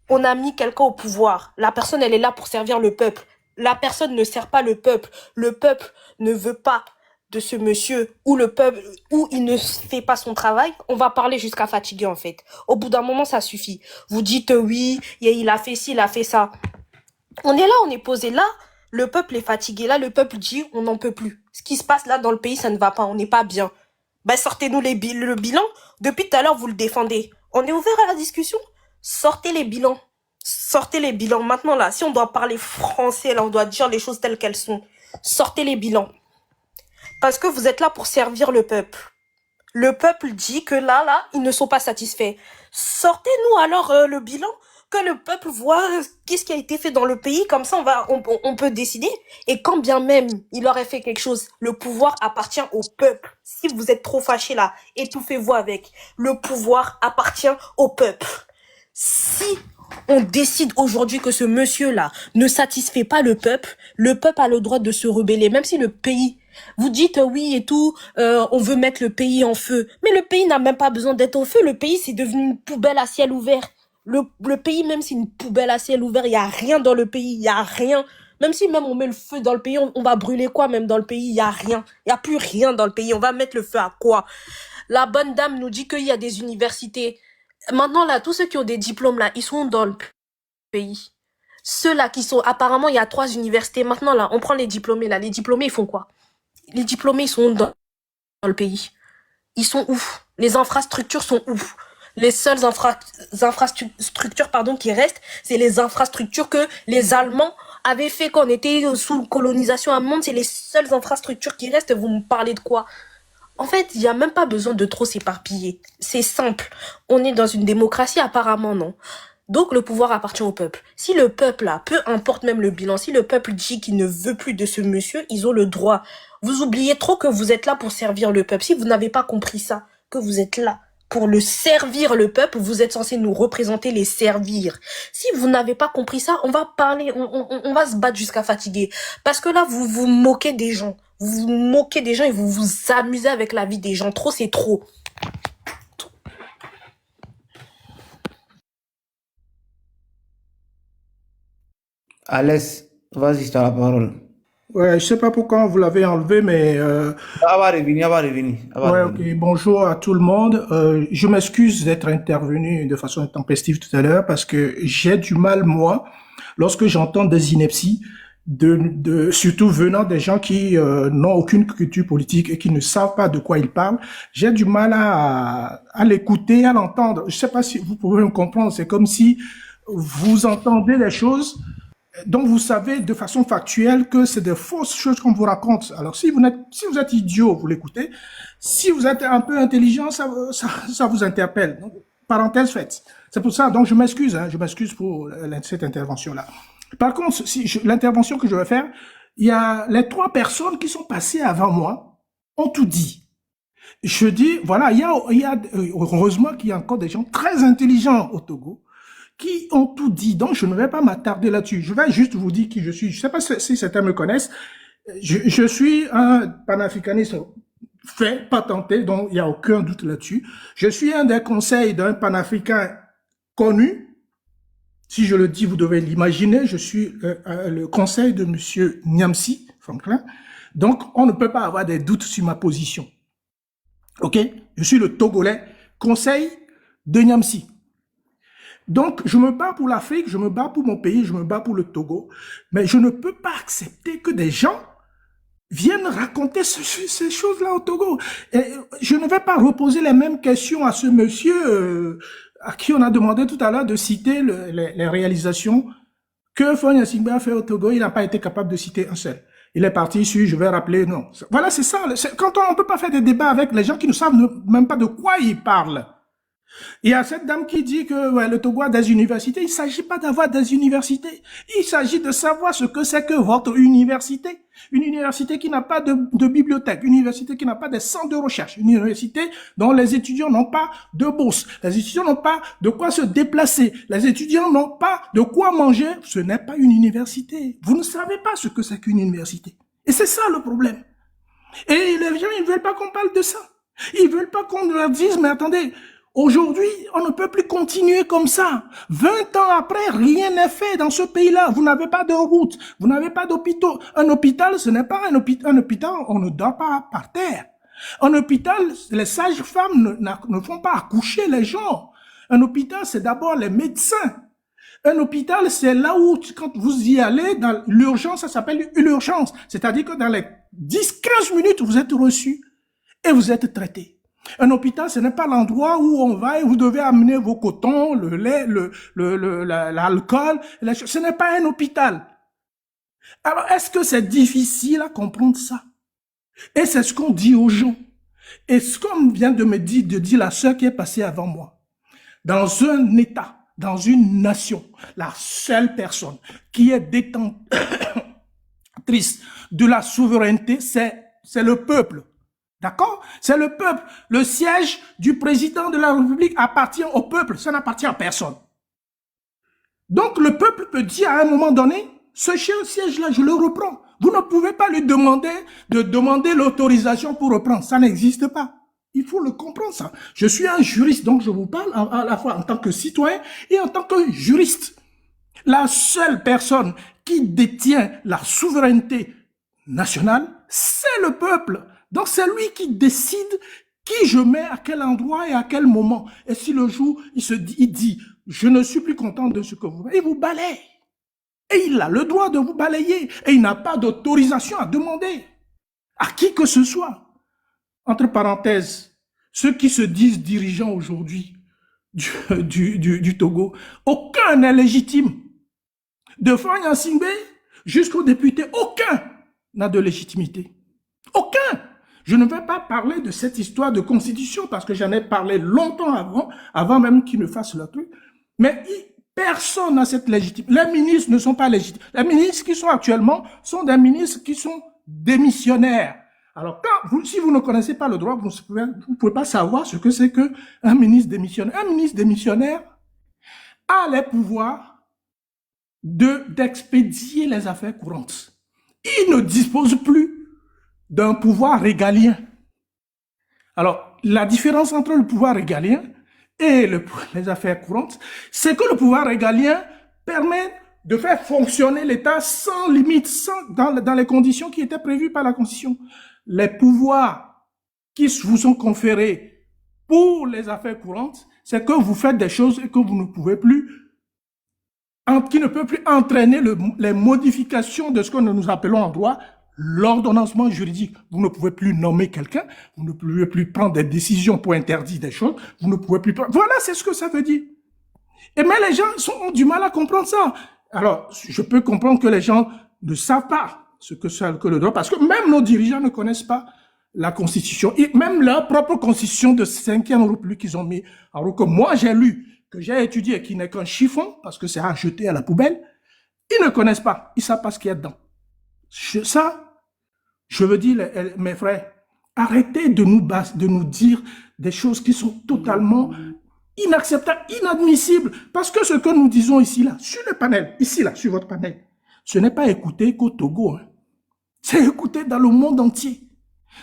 on a mis quelqu'un au pouvoir, la personne, elle est là pour servir le peuple. La personne ne sert pas le peuple. Le peuple ne veut pas de ce monsieur ou le peuple, ou il ne fait pas son travail. On va parler jusqu'à fatiguer, en fait. Au bout d'un moment, ça suffit. Vous dites oui, il a fait ci, il a fait ça. On est là, on est posé là. Le peuple est fatigué. Là, le peuple dit, on n'en peut plus. Ce qui se passe là dans le pays, ça ne va pas. On n'est pas bien. Ben, sortez-nous le bilan. Depuis tout à l'heure, vous le défendez. On est ouvert à la discussion. Sortez les bilans. Sortez les bilans. Maintenant, là, si on doit parler français, là, on doit dire les choses telles qu'elles sont. Sortez les bilans. Parce que vous êtes là pour servir le peuple. Le peuple dit que là, ils ne sont pas satisfaits. Sortez-nous alors le bilan, que le peuple voit qu'est-ce qui a été fait dans le pays. Comme ça, on peut décider. Et quand bien même il aurait fait quelque chose, le pouvoir appartient au peuple. Si vous êtes trop fâchés là, étouffez-vous avec. Le pouvoir appartient au peuple. Si on décide aujourd'hui que ce monsieur-là ne satisfait pas le peuple a le droit de se rebeller, même si le pays, vous dites oui et tout, on veut mettre le pays en feu. Mais le pays n'a même pas besoin d'être au feu, le pays c'est devenu une poubelle à ciel ouvert. Le pays, même si c'est une poubelle à ciel ouvert, il n'y a rien dans le pays, il n'y a rien. Même si même on met le feu dans le pays, on va brûler quoi même dans le pays, il n'y a rien. Il n'y a plus rien dans le pays, on va mettre le feu à quoi? La bonne dame nous dit qu'il y a des universités. Maintenant, là, tous ceux qui ont des diplômes, là, ils sont dans le pays. Ceux-là qui sont... Apparemment, il y a 3 universités. Maintenant, là, on prend les diplômés, là. Les diplômés, ils font quoi? Les diplômés, ils sont dans le pays. Ils sont où? Les infrastructures sont où? Les seules infrastructures, qui restent, c'est les infrastructures que les Allemands avaient fait quand on était sous colonisation allemande. C'est les seules infrastructures qui restent. Vous me parlez de quoi? En fait, il n'y a même pas besoin de trop s'éparpiller. C'est simple. On est dans une démocratie, apparemment, non. Donc, le pouvoir appartient au peuple. Si le peuple, là, peu importe même le bilan, si le peuple dit qu'il ne veut plus de ce monsieur, ils ont le droit. Vous oubliez trop que vous êtes là pour servir le peuple. Si vous n'avez pas compris ça, que vous êtes là pour le servir le peuple, vous êtes censé nous représenter, les servir. Si vous n'avez pas compris ça, on va parler, on va se battre jusqu'à fatiguer. Parce que là, vous vous moquez des gens. Vous vous moquez des gens et vous vous amusez avec la vie des gens. Trop, c'est trop. Alès, vas-y, tu as la parole. Ouais, je sais pas pourquoi vous l'avez enlevé, mais... Ça va revenir, Ouais, ok. Bonjour à tout le monde. Je m'excuse d'être intervenu de façon intempestive tout à l'heure parce que j'ai du mal, moi, lorsque j'entends des inepties, surtout venant des gens qui n'ont aucune culture politique et qui ne savent pas de quoi ils parlent, j'ai du mal à l'écouter, à l'entendre. Je sais pas si vous pouvez me comprendre. C'est comme si vous entendez des choses dont vous savez de façon factuelle que c'est de fausses choses qu'on vous raconte. Alors, si vous êtes idiot, vous l'écoutez. Si vous êtes un peu intelligent, ça vous interpelle. Donc, parenthèse faite. C'est pour ça. Donc, je m'excuse pour cette intervention-là. Par contre, l'intervention que je vais faire, il y a les 3 personnes qui sont passées avant moi ont tout dit. Je dis, voilà, il y a heureusement qu'il y a encore des gens très intelligents au Togo qui ont tout dit. Donc, je ne vais pas m'attarder là-dessus. Je vais juste vous dire qui je suis. Je ne sais pas si certains me connaissent. Je suis un panafricaniste fait, patenté, donc il n'y a aucun doute là-dessus. Je suis un des conseils d'un panafricain connu. Si je le dis, vous devez l'imaginer. Je suis le conseil de monsieur Niamsi Franklin. Donc, on ne peut pas avoir des doutes sur ma position. OK? Je suis le Togolais conseil de Niamsi. Donc, je me bats pour l'Afrique, je me bats pour mon pays, je me bats pour le Togo, mais je ne peux pas accepter que des gens viennent raconter ces choses-là au Togo. Et je ne vais pas reposer les mêmes questions à ce monsieur à qui on a demandé tout à l'heure de citer les réalisations que Fagne Gnassingbé a fait au Togo. Il n'a pas été capable de citer un seul. Il est parti sur, je vais rappeler, non. Voilà, c'est ça. Quand on ne peut pas faire des débats avec les gens qui ne savent même pas de quoi ils parlent. Il y a cette dame qui dit que ouais, le Togo a des universités. Il ne s'agit pas d'avoir des universités. Il s'agit de savoir ce que c'est que votre université. Une université qui n'a pas de bibliothèque, une université qui n'a pas de centre de recherche, une université dont les étudiants n'ont pas de bourse, les étudiants n'ont pas de quoi se déplacer, les étudiants n'ont pas de quoi manger. Ce n'est pas une université. Vous ne savez pas ce que c'est qu'une université. Et c'est ça le problème. Et les gens, ils ne veulent pas qu'on parle de ça. Ils ne veulent pas qu'on leur dise, mais attendez, aujourd'hui, on ne peut plus continuer comme ça. 20 ans après, rien n'est fait dans ce pays-là. Vous n'avez pas de route, vous n'avez pas d'hôpital. Un hôpital, ce n'est pas un hôpital, on ne dort pas par terre. Un hôpital, les sages-femmes ne font pas accoucher les gens. Un hôpital, c'est d'abord les médecins. Un hôpital, c'est là où, quand vous y allez, dans l'urgence, ça s'appelle l'urgence. C'est-à-dire que dans les 10-15 minutes, vous êtes reçu et vous êtes traité. Un hôpital, ce n'est pas l'endroit où on va et vous devez amener vos cotons, le lait, l'alcool. Ce n'est pas un hôpital. Alors, est-ce que c'est difficile à comprendre ça? Et c'est ce qu'on dit aux gens. Et ce qu'on vient de me dire, la sœur qui est passée avant moi. Dans un État, dans une nation, la seule personne qui est détentrice de la souveraineté, c'est le peuple. D'accord? C'est le peuple. Le siège du président de la République appartient au peuple. Ça n'appartient à personne. Donc, le peuple peut dire à un moment donné, ce siège-là, je le reprends. Vous ne pouvez pas lui demander de demander l'autorisation pour reprendre. Ça n'existe pas. Il faut le comprendre, ça. Je suis un juriste, donc je vous parle à la fois en tant que citoyen et en tant que juriste. La seule personne qui détient la souveraineté nationale, c'est le peuple. Donc, c'est lui qui décide qui je mets à quel endroit et à quel moment. Et si le jour, il dit, je ne suis plus content de ce que vous faites, il vous balaye. Et il a le droit de vous balayer. Et il n'a pas d'autorisation à demander à qui que ce soit. Entre parenthèses, ceux qui se disent dirigeants aujourd'hui du Togo, aucun n'est légitime. De Fagne Gnassingbé jusqu'au député, aucun n'a de légitimité. Aucun. Je ne vais pas parler de cette histoire de constitution parce que j'en ai parlé longtemps avant même qu'ils ne fassent leur truc. Mais personne n'a cette légitimité. Les ministres ne sont pas légitimes. Les ministres qui sont actuellement sont des ministres qui sont démissionnaires. Alors, si vous ne connaissez pas le droit, vous ne pouvez pas savoir ce que c'est qu'un ministre démissionnaire. Un ministre démissionnaire a les pouvoirs d'expédier les affaires courantes. Il ne dispose plus d'un pouvoir régalien. Alors, la différence entre le pouvoir régalien et les affaires courantes, c'est que le pouvoir régalien permet de faire fonctionner l'État sans limite, dans les conditions qui étaient prévues par la Constitution. Les pouvoirs qui vous sont conférés pour les affaires courantes, c'est que vous faites des choses et que vous ne pouvez plus, qui ne peut plus entraîner les modifications de ce que nous appelons en droit l'ordonnancement juridique. Vous ne pouvez plus nommer quelqu'un, vous ne pouvez plus prendre des décisions pour interdire des choses, vous ne pouvez plus prendre... Voilà, c'est ce que ça veut dire. Mais les gens ont du mal à comprendre ça. Alors, je peux comprendre que les gens ne savent pas ce que c'est que le droit, parce que même nos dirigeants ne connaissent pas la Constitution, et même leur propre Constitution de 5e République qu'ils ont mis en route, que moi j'ai lu, que j'ai étudié, qui n'est qu'un chiffon, parce que c'est à jeter à la poubelle. Ils ne connaissent pas, ils ne savent pas ce qu'il y a dedans. Je veux dire, mes frères, arrêtez de nous dire des choses qui sont totalement inacceptables, inadmissibles. Parce que ce que nous disons ici, là, sur le panel, ici, là, sur votre panel, ce n'est pas écouté qu'au Togo. Hein. C'est écouté dans le monde entier.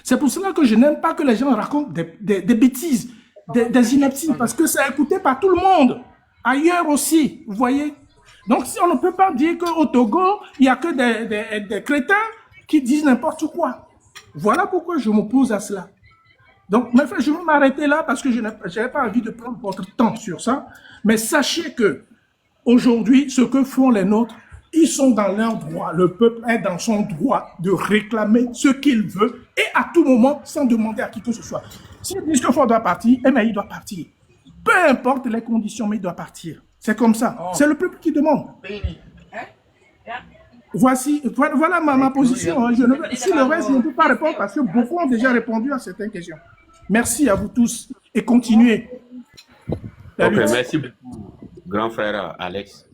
C'est pour cela que je n'aime pas que les gens racontent des bêtises, des inepties, parce que c'est écouté par tout le monde. Ailleurs aussi, vous voyez. Donc, si on ne peut pas dire qu'au Togo, il n'y a que des crétins qui disent n'importe quoi. Voilà pourquoi je m'oppose à cela. Donc, mes frères, je vais m'arrêter là parce que je n'avais pas envie de prendre votre temps sur ça. Mais sachez que aujourd'hui, ce que font les nôtres, ils sont dans leur droit. Le peuple est dans son droit de réclamer ce qu'il veut et à tout moment, sans demander à qui que ce soit. S'ils disent que Ford doit partir, eh bien, il doit partir. Peu importe les conditions, mais il doit partir. C'est comme ça. C'est le peuple qui demande. Voilà ma position. Si le reste, je ne peux pas répondre parce que beaucoup ont déjà répondu à certaines questions. Merci à vous tous et continuez. La Ok, lutte. merci beaucoup, grand frère Alex.